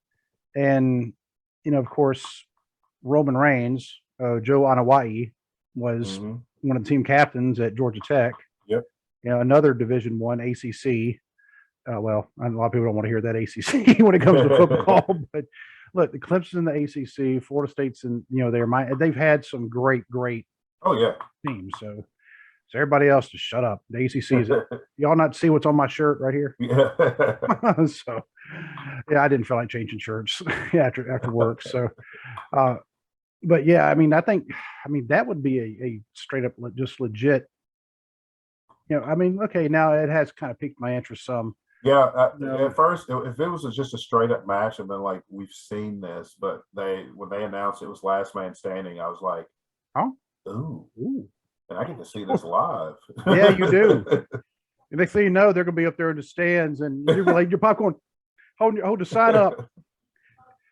S1: And of course, Roman Reigns, Joe Anawai was one of the team captains at Georgia Tech.
S2: Yep.
S1: Another Division I ACC. Well, a lot of people don't want to hear that ACC when it comes to football, but look, the Clemson's in the ACC, Florida State's in, they've had some great teams. So everybody else just shut up. The ACC is, y'all not see what's on my shirt right here?
S2: Yeah.
S1: So, I didn't feel like changing shirts after work. So, but yeah, I mean, that would be a straight up, just legit, I mean, okay, now it has kind of piqued my interest some.
S2: Yeah, at first, if it was just a straight up match, I've been like, we've seen this, but when they announced it was last man standing, I was like, ooh, and I get to see this live.
S1: Yeah, you do. And next thing you know, they're going to be up there in the stands, and you're like, your popcorn, hold the sign up.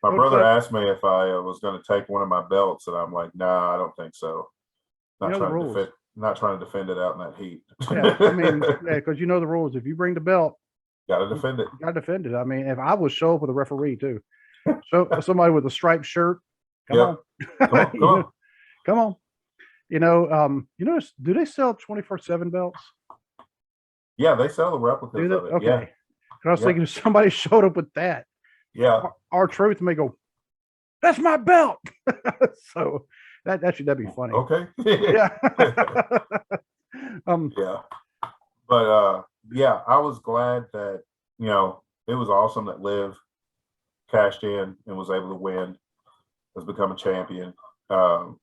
S2: My brother asked me if I was going to take one of my belts, and I'm like, nah, I don't think so. Not trying to defend it out in that heat.
S1: Yeah, I mean, because you know the rules. If you bring the belt,
S2: got to defend it.
S1: Got to defend it. I mean, if I was show up with a referee too, so somebody with a striped shirt, come on.
S2: Come on.
S1: Come on. Do they sell 24/7 belts?
S2: Yeah, they sell the
S1: Do
S2: replicas
S1: they?
S2: of it. Yeah,
S1: Okay. 'Cause I was
S2: yeah,
S1: thinking if somebody showed up with that,
S2: yeah.
S1: our truth may go, "That's my belt." So that'd be funny.
S2: Okay.
S1: Yeah. um.
S2: Yeah. But yeah, I was glad that, it was awesome that Liv cashed in and was able to win, has become a champion. Um,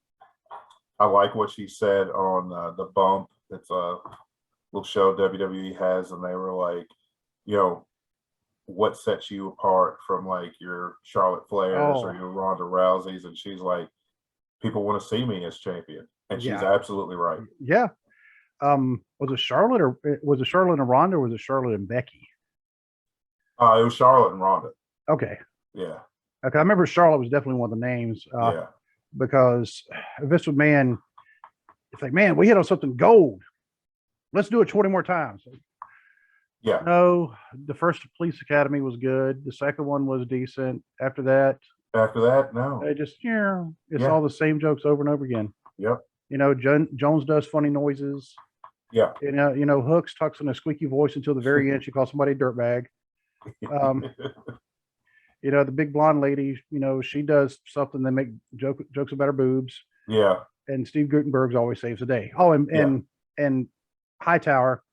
S2: I like what she said on the bump. It's a little show WWE has, and they were like, you know, what sets you apart from like your Charlotte Flairs or
S1: Oh,
S2: your Ronda Rouseys? And she's like, people want to see me as champion, and she's
S1: yeah.
S2: absolutely right.
S1: Yeah. Was it Charlotte or was it Charlotte and Ronda or was it Charlotte and Becky?
S2: It was Charlotte and Ronda.
S1: Okay.
S2: Yeah,
S1: Okay. I remember Charlotte was definitely one of the names
S2: yeah,
S1: because Vince McMahon, it's like, man, we hit on something gold. Let's do it 20 more times.
S2: yeah.
S1: No, the first Police Academy was good. The second one was decent. After that,
S2: After that, no.
S1: they just, it's
S2: Yeah,
S1: all the same jokes over and over again.
S2: yep,
S1: Jones does funny noises.
S2: yeah.
S1: Hooks talks in a squeaky voice until the very end. She calls somebody a dirtbag. Um, the big blonde lady, she does something that make jokes about her boobs.
S2: Yeah,
S1: And Steve Gutenberg's always saves the day. Oh, and Hightower,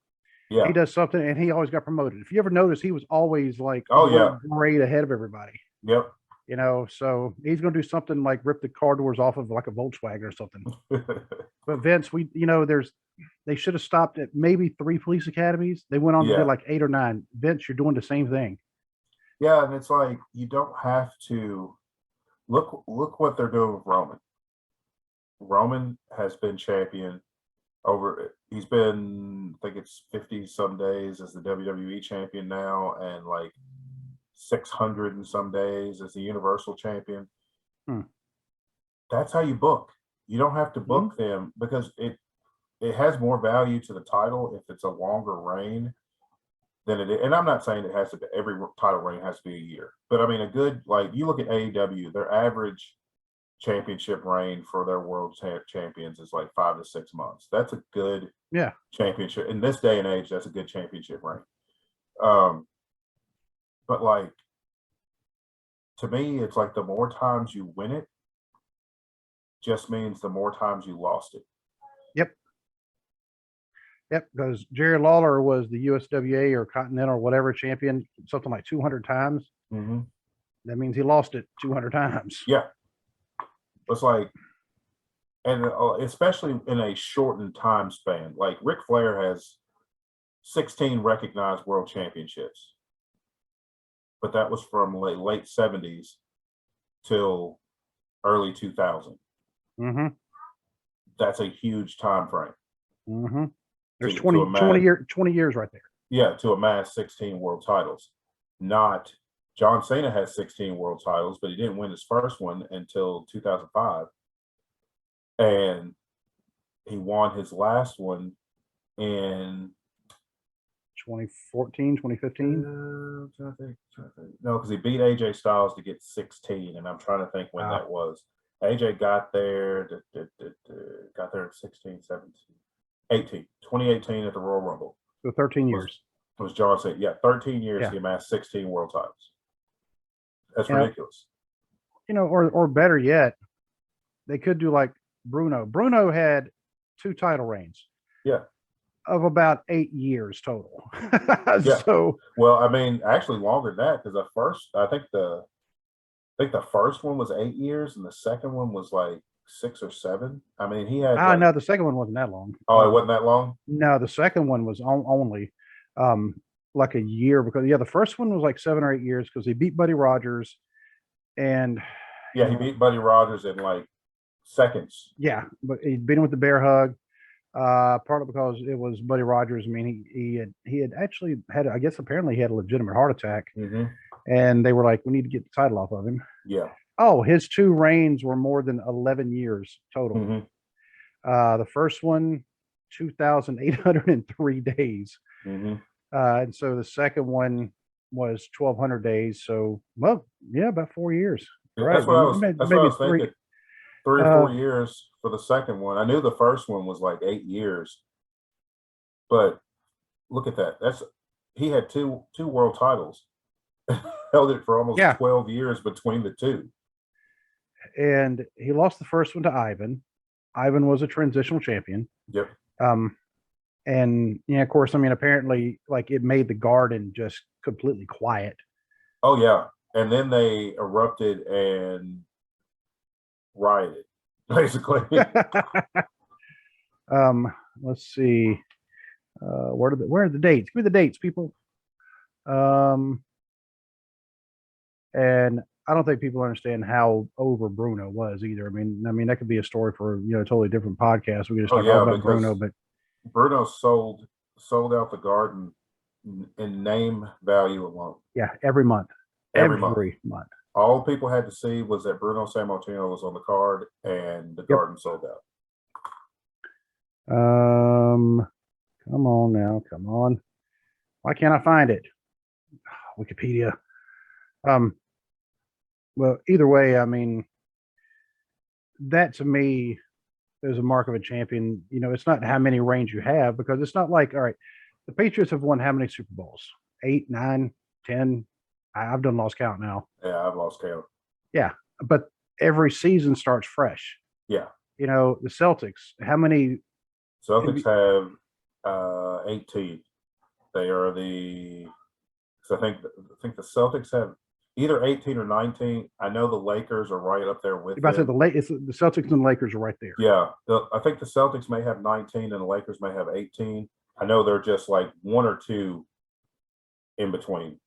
S2: yeah.
S1: he does something and he always got promoted. If you ever notice, he was always like,
S2: Oh, yeah.
S1: great ahead of everybody.
S2: Yep.
S1: So he's going to do something like rip the car doors off of like a Volkswagen or something. But Vince, they should have stopped at maybe 3 police academies. They went on to
S2: Yeah.
S1: do like 8 or 9. Vince, you're doing the same thing.
S2: Yeah, and it's like you don't have to look what they're doing with Roman. Roman has been champion he's been, I think it's 50 some days as the WWE champion now, and like 600 and some days as the Universal champion. That's how you book. You don't have to book them because it has more value to the title if it's a longer reign than it is. And I'm not saying it has to be, every title reign has to be a year, but I mean, a good, like, you look at AEW, their average championship reign for their world champions is like 5 to 6 months. That's a good championship in this day and age. That's a good championship reign. But like, to me, it's like the more times you win it just means the more times you lost it.
S1: Yep, because Jerry Lawler was the USWA or Continental or whatever champion, something like 200 times.
S2: Mm-hmm.
S1: That means he lost it 200 times.
S2: Yeah. It's like, and especially in a shortened time span, like Ric Flair has 16 recognized world championships, but that was from late 70s till early 2000.
S1: Mm-hmm.
S2: That's a huge time frame.
S1: Mm-hmm. There's 20 years right there.
S2: Yeah, to amass 16 world titles. Not John Cena has 16 world titles, but he didn't win his first one until 2005. And he won his last one in
S1: 2014, 2015.
S2: No, because he beat AJ Styles to get 16, and I'm trying to think when that was. AJ got there, in 16, 17, 18, 2018 at the Royal Rumble.
S1: So 13 years.
S2: Was John Cena. Yeah, 13 years he amassed 16 world titles. That's ridiculous.
S1: Or better yet, they could do like Bruno. Bruno had 2 title reigns.
S2: Yeah.
S1: Of about 8 years total.
S2: Yeah.
S1: So,
S2: well, I mean, actually longer than that, because I think the first one was 8 years, and the second one was like 6 or 7. I mean, he had.
S1: No, the second one wasn't that long.
S2: Oh, it wasn't that long?
S1: No, the second one was only like a year, because the first one was like 7 or 8 years because he beat Buddy Rogers, and
S2: he beat Buddy Rogers in like seconds.
S1: Yeah, but he beat him with the bear hug. Partly because it was Buddy Rogers. I mean, he had actually had, I guess, apparently he had a legitimate heart attack, and they were like, we need to get the title off of him.
S2: Yeah.
S1: Oh, his 2 reigns were more than 11 years total. The first one, 2,803 days. And so the second one was 1,200 days. So, well, yeah, about 4 years.
S2: That's what I was thinking. 3 or 4 years for the second one. I knew the first one was like 8 years, but look at that. He had two world titles. Held it for almost 12 years between the two.
S1: And he lost the first one to Ivan. Ivan was a transitional champion.
S2: Yep.
S1: And yeah, of course, I mean, apparently, like, it made the Garden just completely quiet.
S2: Oh yeah, and then they erupted and rioted, basically.
S1: Let's see. Where are the dates? Give me the dates, people. And I don't think people understand how over Bruno was either. I mean that could be a story for a totally different podcast. We can just talk all about Bruno, but
S2: Bruno sold out the Garden in name value alone.
S1: Yeah, every month. Every month.
S2: All people had to see was that Bruno Sammartino was on the card, and the Garden sold out.
S1: Come on now, come on. Why can't I find it? Wikipedia. Well, either way, I mean, that to me is a mark of a champion. It's not how many reigns you have, because it's not like, all right, the Patriots have won how many Super Bowls? 8, 9, 10. I've done lost count now.
S2: Yeah, I've lost count.
S1: Yeah, but every season starts fresh.
S2: Yeah.
S1: The Celtics, how many?
S2: Celtics have 18. They are I think the Celtics have either 18 or 19. I know the Lakers are right up there with them.
S1: The Celtics and the Lakers are right there.
S2: Yeah, I think the Celtics may have 19 and the Lakers may have 18. I know they're just like 1 or 2 in between.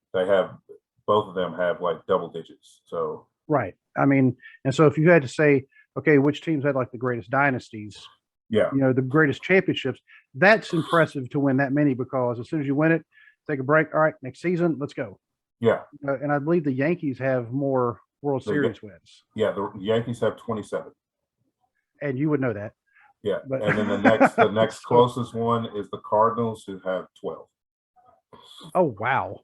S2: Both of them have like double digits. So
S1: right. I mean, and so if you had to say, okay, which teams had like the greatest dynasties?
S2: Yeah.
S1: The greatest championships. That's impressive to win that many, because as soon as you win it, take a break. All right, next season, let's go.
S2: Yeah.
S1: And I believe the Yankees have more World Series wins.
S2: Yeah, the Yankees have 27.
S1: And you would know that.
S2: Yeah. And then the next closest one is the Cardinals, who have 12.
S1: Oh wow.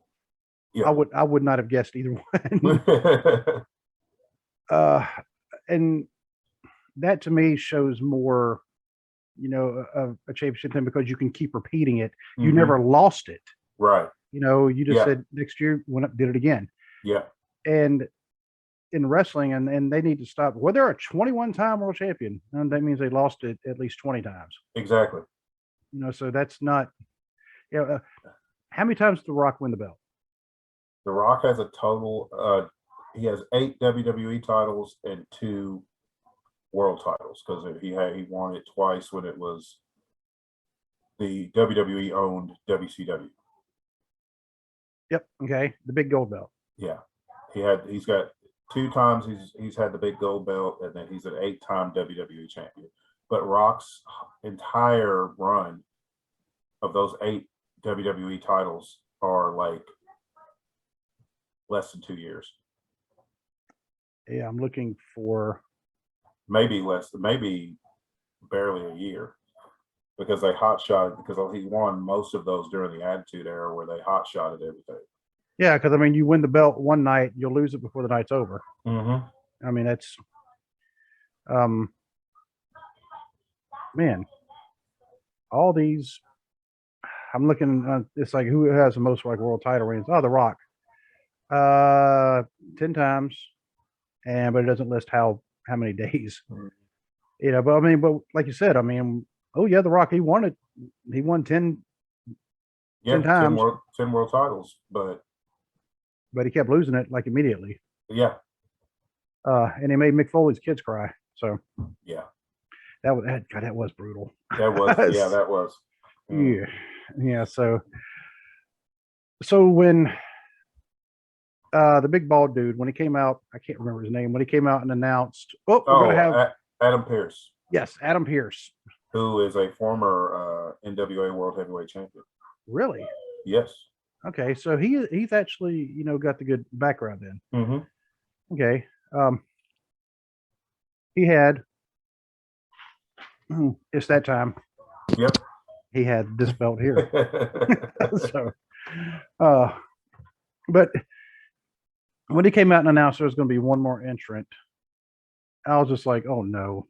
S2: Yeah.
S1: I would not have guessed either one. And that to me shows more, a championship thing, because you can keep repeating it. You never lost it.
S2: Right.
S1: You just said next year went up, did it again.
S2: Yeah.
S1: And in wrestling, and they need to stop. Well, they're a 21-time world champion, and that means they lost it at least 20 times.
S2: Exactly.
S1: So that's not. How many times did The Rock win the belt?
S2: The Rock has a total. He has 8 WWE titles and 2 world titles, because he won it twice when it was the WWE owned WCW.
S1: Yep. Okay. The big gold belt.
S2: Yeah. He's got 2 times he's had the big gold belt, and then he's an 8-time WWE champion. But Rock's entire run of those 8 WWE titles are like less than 2 years.
S1: Yeah, I'm looking for
S2: maybe barely a year, because they hot shotted, because he won most of those during the Attitude Era, where they hot shotted everything.
S1: Yeah, because I mean, you win the belt one night, you'll lose it before the night's over.
S2: Mm-hmm.
S1: I mean, that's man, all these. I'm looking. It's like, who has the most like world title reigns? Oh, The Rock. 10 times, but it doesn't list how many days.
S2: Mm-hmm.
S1: But I mean, but like you said, I mean, oh yeah, The Rock, he won it. He won 10.
S2: Yeah,
S1: 10 times.
S2: 10 world titles, but
S1: he kept losing it like immediately.
S2: Yeah.
S1: And he made Mick Foley's kids cry. So
S2: yeah,
S1: that was brutal.
S2: That was that was.
S1: Yeah. So when the big bald dude, when he came out, I can't remember his name, when he came out and announced, we're going to have
S2: Adam Pearce.
S1: Yes, Adam Pearce,
S2: who is a former NWA World Heavyweight Champion.
S1: Really?
S2: Yes.
S1: Okay, so he's actually got the good background then.
S2: Mm-hmm.
S1: Okay. He had it's that time.
S2: Yep.
S1: He had this belt here. So, but when he came out and announced there was going to be one more entrant, I was just like, oh no.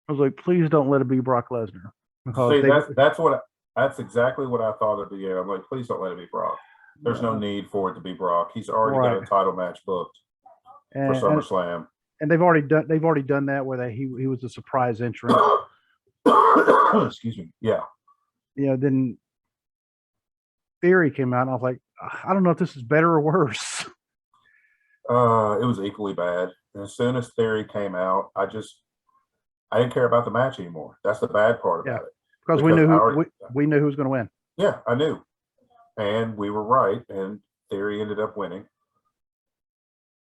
S1: I was like, please don't let it be Brock Lesnar because
S2: See, that's exactly what I thought at the end. I'm like, please don't let it be Brock. There's no need for it to be Brock. He's already got
S1: right.
S2: a title match booked for
S1: And, and
S2: SummerSlam.
S1: and they've already done that where he was a surprise entrant.
S2: Excuse me. Yeah.
S1: Then Theory came out, and I was like, I don't know if this is better or worse.
S2: It was equally bad. And as soon as Theory came out, I didn't care about the match anymore. That's the bad part
S1: Yeah,
S2: about it.
S1: because we knew who was going to win.
S2: Yeah, I knew. And we were right, and Theory ended up winning.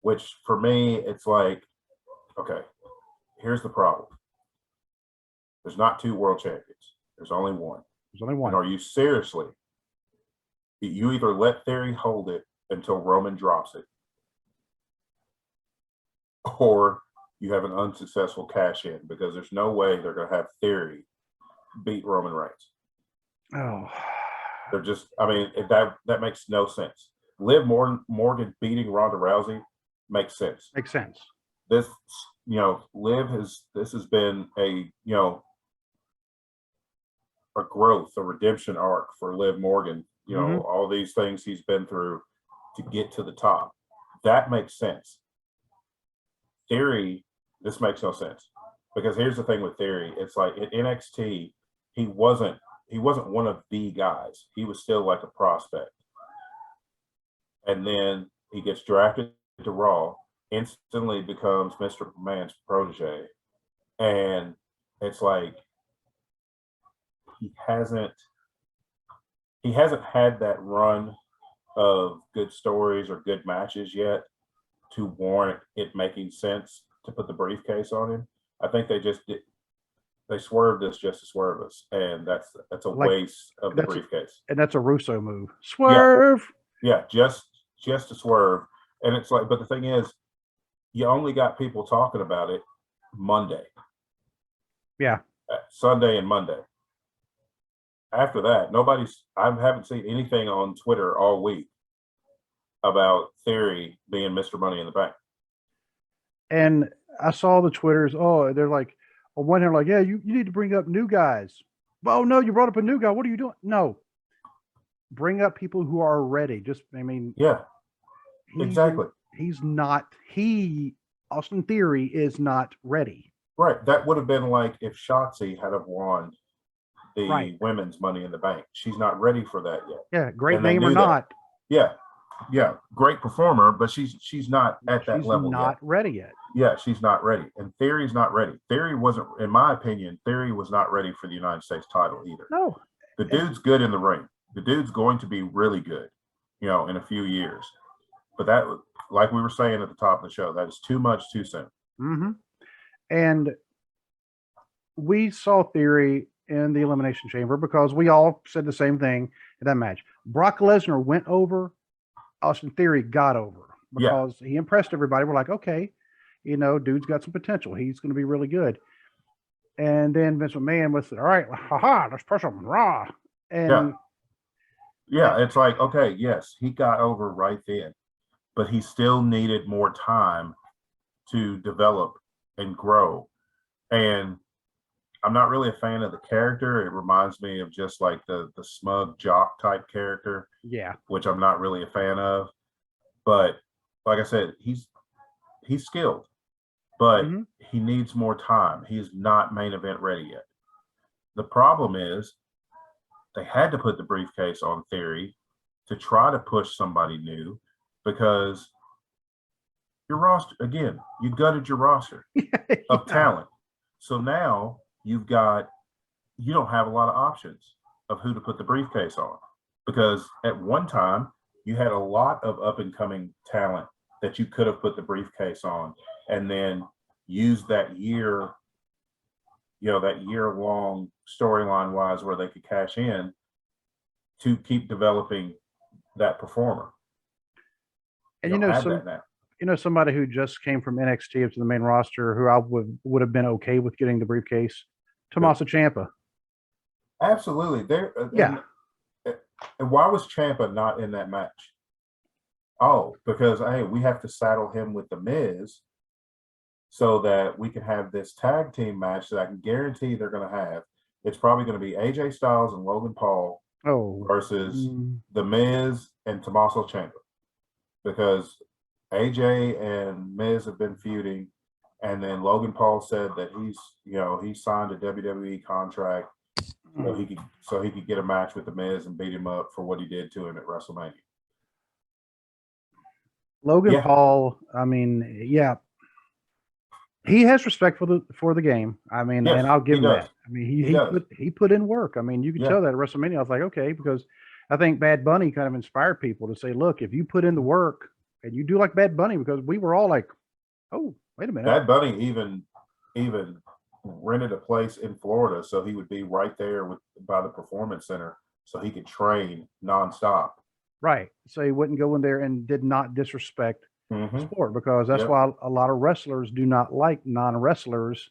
S2: Which for me, it's like, okay, here's the problem. There's not 2 world champions. There's only one.
S1: There's only one.
S2: And are you seriously? You either let Theory hold it until Roman drops it, or you have an unsuccessful cash in, because there's no way they're going to have Theory beat Roman Reigns.
S1: Oh,
S2: They're just, I mean, that makes no sense. Liv Morgan beating Ronda Rousey makes sense.
S1: Makes sense.
S2: This, this has been a growth, a redemption arc for Liv Morgan. All these things he's been through to get to the top. That makes sense. Theory, this makes no sense, because here's the thing with Theory. It's like in NXT, he wasn't one of the guys. He was still like a prospect. And then he gets drafted to Raw, instantly becomes Mr. McMahon's protege. And it's like he hasn't had that run of good stories or good matches yet to warrant it making sense to put the briefcase on him. I think they swerved us just to swerve us, and that's a waste of the briefcase.
S1: And that's a Russo move. Swerve.
S2: Yeah, just to swerve. And it's like, but the thing is, you only got people talking about it Monday.
S1: Yeah.
S2: Sunday and Monday. After that, I haven't seen anything on Twitter all week about Theory being Mr. Money in the Bank.
S1: And I saw the Twitters. Oh, they're like, on one hand, like, yeah, you need to bring up new guys. Oh, no, you brought up a new guy. What are you doing? No. Bring up people who are ready.
S2: Yeah, exactly.
S1: Austin Theory is not ready.
S2: Right. That would have been like if Shotzi had have won the women's Money in the Bank. She's not ready for that yet.
S1: Yeah, great name or not.
S2: That. Yeah, great performer, but she's not at that level yet.
S1: She's not ready yet.
S2: Yeah, she's not ready. And Theory's not ready. Theory wasn't, in my opinion, Theory was not ready for the United States title either.
S1: No.
S2: The dude's good in the ring. The dude's going to be really good, in a few years. But that, like we were saying at the top of the show, that is too much too soon.
S1: Mm-hmm. And we saw Theory in the Elimination Chamber because we all said the same thing in that match. Brock Lesnar went over. Austin Theory got over because he impressed everybody. We're like, okay, dude's got some potential. He's going to be really good. And then Vince McMahon was, all right, let's push him raw. And
S2: it's like, okay, yes, he got over right then, but he still needed more time to develop and grow. And I'm not really a fan of the character. It reminds me of just like the smug jock type character.
S1: Yeah.
S2: Which I'm not really a fan of. But like I said, he's skilled, but he needs more time. He is not main event ready yet. The problem is they had to put the briefcase on Theory to try to push somebody new, because your roster, again, you gutted your roster of talent. So now you don't have a lot of options of who to put the briefcase on, because at one time you had a lot of up and coming talent that you could have put the briefcase on and then use that year, that year-long storyline wise where they could cash in to keep developing that performer.
S1: And somebody who just came from NXT up to the main roster, who I would have been okay with getting the briefcase, Tommaso Ciampa.
S2: Absolutely. And why was Ciampa not in that match? Oh, because hey, we have to saddle him with the Miz so that we can have this tag team match that I can guarantee they're going to have. It's probably going to be AJ Styles and Logan Paul versus The Miz and Tommaso Ciampa, because AJ and Miz have been feuding, and then Logan Paul said that he signed a WWE contract so he could get a match with The Miz and beat him up for what he did to him at WrestleMania.
S1: Logan Paul, I mean, yeah, he has respect for the game. I mean, and I'll give him that. I mean, he put in work. I mean, you could tell that at WrestleMania. I was like, okay, because I think Bad Bunny kind of inspired people to say, look, if you put in the work and you do like Bad Bunny, because we were all like, oh, wait a minute.
S2: Bad Bunny even rented a place in Florida so he would be right there by the Performance Center so he could train nonstop.
S1: Right. So he wouldn't go in there and did not disrespect sport, because that's why a lot of wrestlers do not like non-wrestlers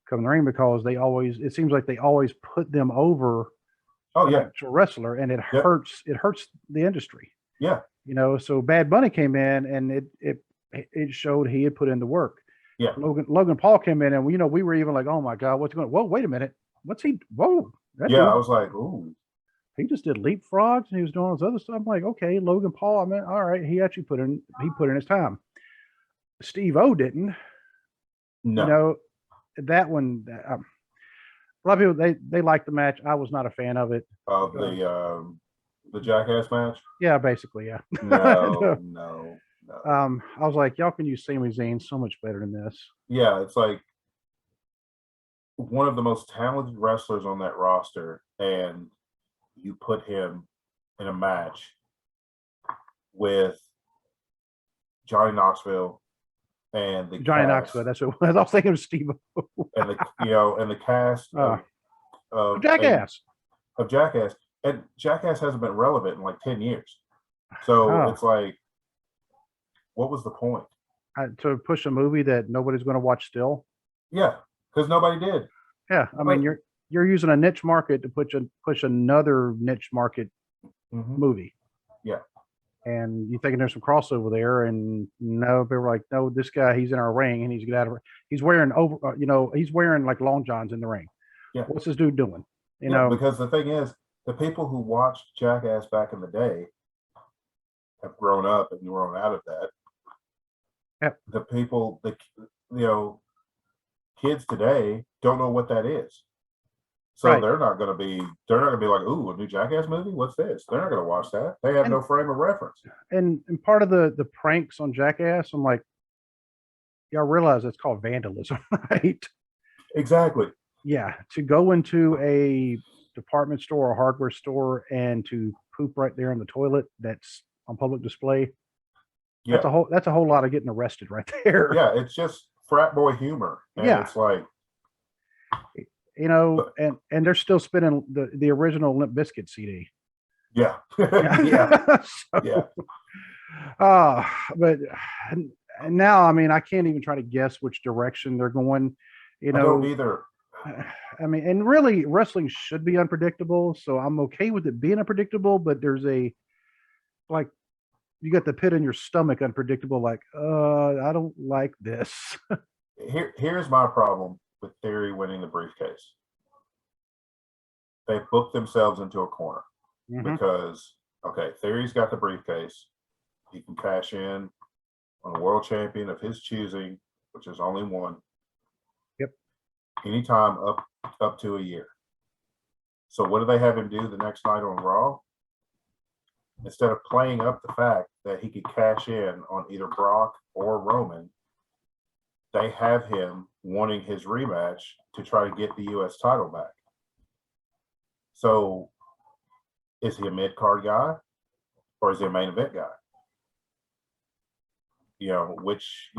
S1: come in the ring, because it seems like they always put them over an actual wrestler, and it hurts the industry.
S2: Yeah.
S1: So Bad Bunny came in and it showed he had put in the work.
S2: Yeah.
S1: Logan Paul came in and we were even like, oh my God, what's going on? Whoa, wait a minute. I was like,
S2: ooh.
S1: He just did leapfrogs and he was doing all this other stuff. I'm like, okay, Logan Paul, I mean, all right, he actually put in his time. Steve O didn't.
S2: No.
S1: That one, a lot of people, they liked the match. I was not a fan of it.
S2: The Jackass match?
S1: Yeah, basically, yeah.
S2: No.
S1: I was like, y'all can use Sami Zayn so much better than this.
S2: Yeah, it's like one of the most talented wrestlers on that roster, and you put him in a match with Johnny Knoxville and
S1: Knoxville. That's what I was thinking of. Steve
S2: and the cast of
S1: Jackass.
S2: And Jackass hasn't been relevant in like 10 years. So it's like, what was the point?
S1: To push a movie that nobody's going to watch still?
S2: Yeah, because nobody did.
S1: Yeah, I mean, you're using a niche market to push another niche market movie.
S2: Yeah.
S1: And you thinking there's some crossover there, and no, they were like, no, this guy, he's in our ring and he's wearing he's wearing like long johns in the ring.
S2: Yeah.
S1: What's this dude doing?
S2: Because the thing is, the people who watched Jackass back in the day have grown up and grown out of that.
S1: Yep.
S2: The people, kids today don't know what that is. So they're not going to be like, ooh, a new Jackass movie? What's this? They're not going to watch that. They have no frame of reference.
S1: And part of the pranks on Jackass, I'm like, y'all realize it's called vandalism, right?
S2: Exactly.
S1: Yeah. To go into a department store or hardware store and to poop right there in the toilet that's on public display. Yeah. That's a whole lot of getting arrested right there.
S2: Yeah, it's just frat boy humor. And it's like,
S1: and they're still spinning the original Limp Bizkit CD.
S2: Yeah.
S1: But now, I mean, I can't even try to guess which direction they're going.
S2: I don't either.
S1: I mean, and really, wrestling should be unpredictable, so I'm okay with it being unpredictable. But there's you got the pit in your stomach unpredictable. Like, I don't like this.
S2: Here's my problem with Theory winning the briefcase. They booked themselves into a corner because, Theory's got the briefcase. He can cash in on a world champion of his choosing, which is only one.
S1: Yep.
S2: Anytime up to a year. So what do they have him do the next night on Raw? Instead of playing up the fact that he could cash in on either Brock or Roman, they have him wanting his rematch to try to get the U.S. title back. So is he a mid-card guy or is he a main event guy? Which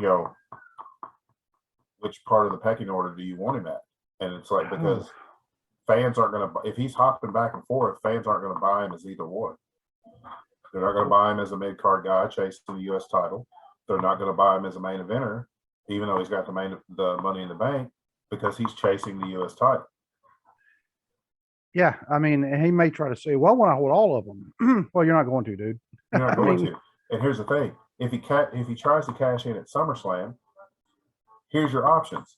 S2: part of the pecking order do you want him at? And it's like, because fans aren't going to, if he's hopping back and forth, fans aren't going to buy him as either one. They're not going to buy him as a mid-card guy chasing the U.S. title. They're not going to buy him as a main eventer, even though he's got the Money in the Bank, because he's chasing the U.S. title.
S1: Yeah, I mean, he may try to say, "Well, I want to hold all of them." Well, you're not going to, dude.
S2: You're not going to. And here's the thing: if he tries to cash in at SummerSlam, here's your options: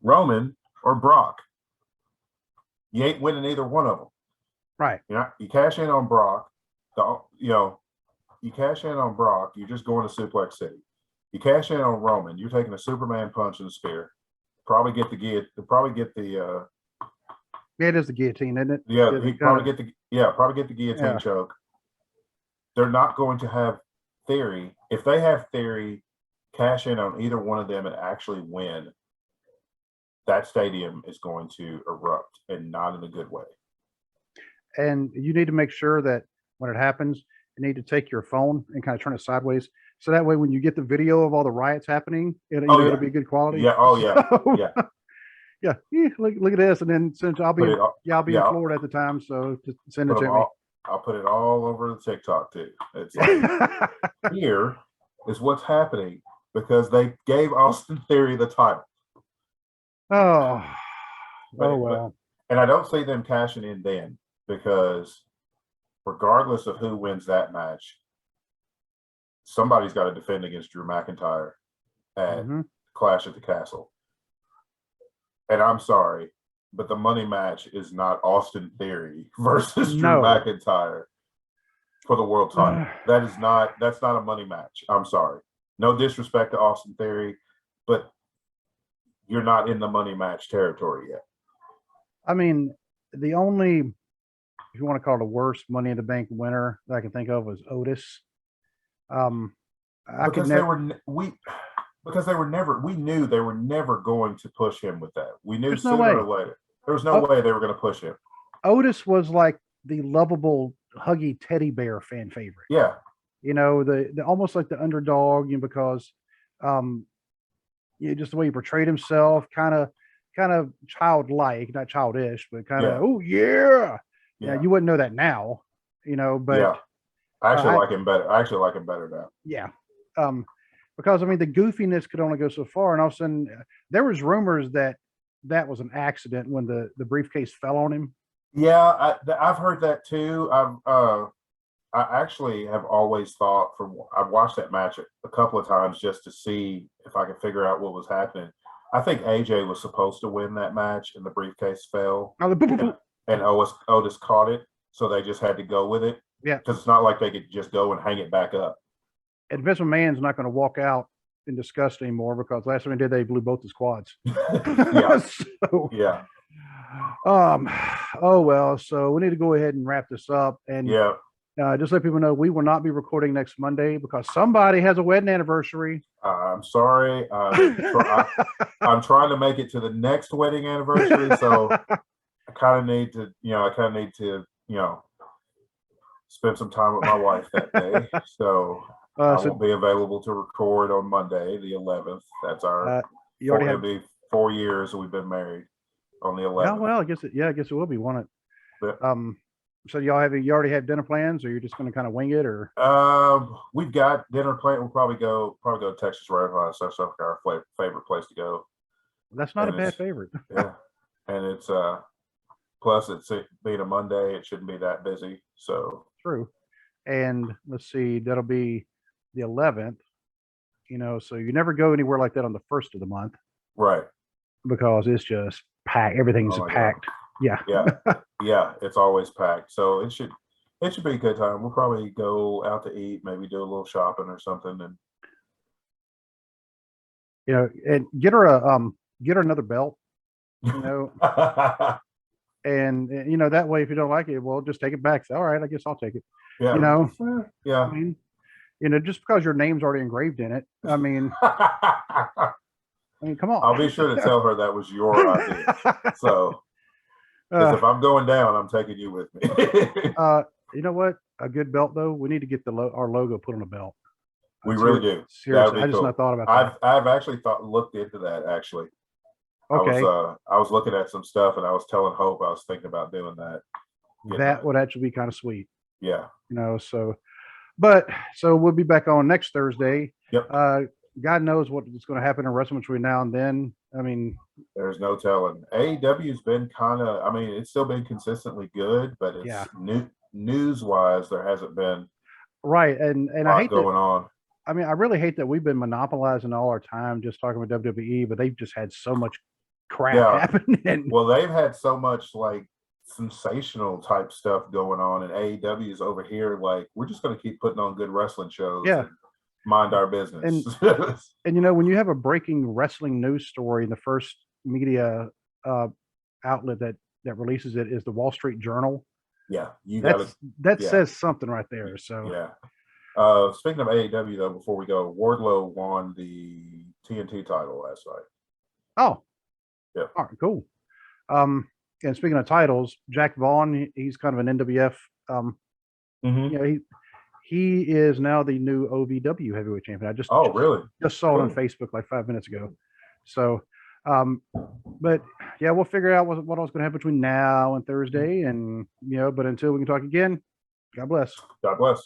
S2: Roman or Brock. You ain't winning either one of them.
S1: Right.
S2: You cash in on Brock. You cash in on Brock. You're just going to Suplex City. You cash in on Roman. You're taking a Superman punch and a spear. Probably get the
S1: Yeah, it is the guillotine, isn't it?
S2: Yeah, probably get the guillotine choke. They're not going to have Theory. If they have Theory, cash in on either one of them and actually win, that stadium is going to erupt, and not in a good way.
S1: And you need to make sure that when it happens, you need to take your phone and kind of turn it sideways, so that way when you get the video of all the riots happening, it'll be good quality.
S2: Yeah. Oh yeah.
S1: Yeah. Look at this, and then since I'll be in Florida at the time, so just send it to me.
S2: I'll put it all over the TikTok too. It's like, here is what's happening because they gave Austin Theory the title.
S1: Oh well.
S2: And I don't see them cashing in then, because regardless of who wins that match, somebody's got to defend against Drew McIntyre at Clash at the Castle. And I'm sorry, but the money match is not Austin Theory versus Drew McIntyre for the world title. That's not a money match. I'm sorry. No disrespect to Austin Theory, but you're not in the money match territory yet.
S1: I mean, the only, if you want to call it the worst Money in the Bank winner that I can think of was Otis.
S2: We knew they were never going to push him with that. We knew sooner or later. There was no way they were going to push him. Otis
S1: was like the lovable, huggy teddy bear fan favorite.
S2: Yeah.
S1: The almost like the underdog, because just the way he portrayed himself, kind of childlike, not childish, but kind of, yeah. You wouldn't know that now, but
S2: yeah. I actually like him better. I actually like him better now.
S1: Yeah. Because the goofiness could only go so far, and all of a sudden there was rumors that was an accident when the briefcase fell on him.
S2: Yeah, I've heard that too. I actually have always thought, I've watched that match a couple of times just to see if I could figure out what was happening. I think AJ was supposed to win that match, and the briefcase fell, and Otis caught it, so they just had to go with it.
S1: Yeah,
S2: because it's not like they could just go and hang it back up.
S1: And Vince McMahon's not going to walk out in disgust anymore, because last time he did, they blew both his quads.
S2: Yeah. Yeah.
S1: Oh well. So we need to go ahead and wrap this up, and just let people know we will not be recording next Monday because somebody has a wedding anniversary.
S2: I'm sorry. I'm trying to make it to the next wedding anniversary, so I kind of need to, spend some time with my wife that day. So I won't be available to record on Monday, the 11th. That's our. It'll be 4 years we've been married on the 11th.
S1: Yeah, well, I guess it will be, won't it? But, so you already have dinner plans, or you're just going to kind of wing it, or?
S2: We've got dinner planned. We'll probably go to Texas Roadhouse. That's our favorite place to go.
S1: That's not a bad favorite.
S2: Yeah, and it's plus it's being a Monday, it shouldn't be that busy. So
S1: true. And let's see, that'll be the 11th. So you never go anywhere like that on the 1st of the month,
S2: right?
S1: Because it's just packed. Everything's packed.
S2: God.
S1: Yeah.
S2: Yeah, it's always packed. So it should be a good time. We'll probably go out to eat, maybe do a little shopping or something, and
S1: and get her another belt, and that way, if you don't like it, well, just take it back. Say, all right, I guess I'll take it.
S2: Yeah.
S1: Yeah. I mean, just because your name's already engraved in it, I mean, come on.
S2: I'll be sure to tell her that was your idea. So, if I'm going down, I'm taking you with me.
S1: You know what? A good belt, though, we need to get our logo put on a belt.
S2: We really do.
S1: Seriously, I just not thought about that.
S2: I've actually looked into that, actually.
S1: Okay.
S2: I was looking at some stuff, and I was telling Hope I was thinking about doing that.
S1: That would actually be kind of sweet.
S2: Yeah.
S1: So we'll be back on next Thursday.
S2: Yep.
S1: God knows what is going to happen in wrestling between now and then. I mean,
S2: there's no telling. AEW's been it's still been consistently good, but it's news-wise, there hasn't been
S1: right. And I hate
S2: going on.
S1: I mean, I really hate that we've been monopolizing all our time just talking about WWE, but they've just had so much crap happening.
S2: Well, they've had so much like sensational type stuff going on, and AEW is over here like, we're just going to keep putting on good wrestling shows.
S1: Yeah.
S2: And mind our business.
S1: And you know, when you have a breaking wrestling news story, the first media outlet that releases it is the Wall Street Journal.
S2: Yeah, that
S1: says something right there. So
S2: yeah. Speaking of AEW though, before we go, Wardlow won the TNT title last night.
S1: Oh,
S2: yeah.
S1: All right, cool. And speaking of titles, Jack Vaughn, he's kind of an NWF. You know, he is now the new OVW heavyweight champion. I just
S2: really
S1: just saw it on Facebook like 5 minutes ago. So, but yeah, we'll figure out what else going to happen between now and Thursday, and you know. But until we can talk again, God bless.
S2: God bless.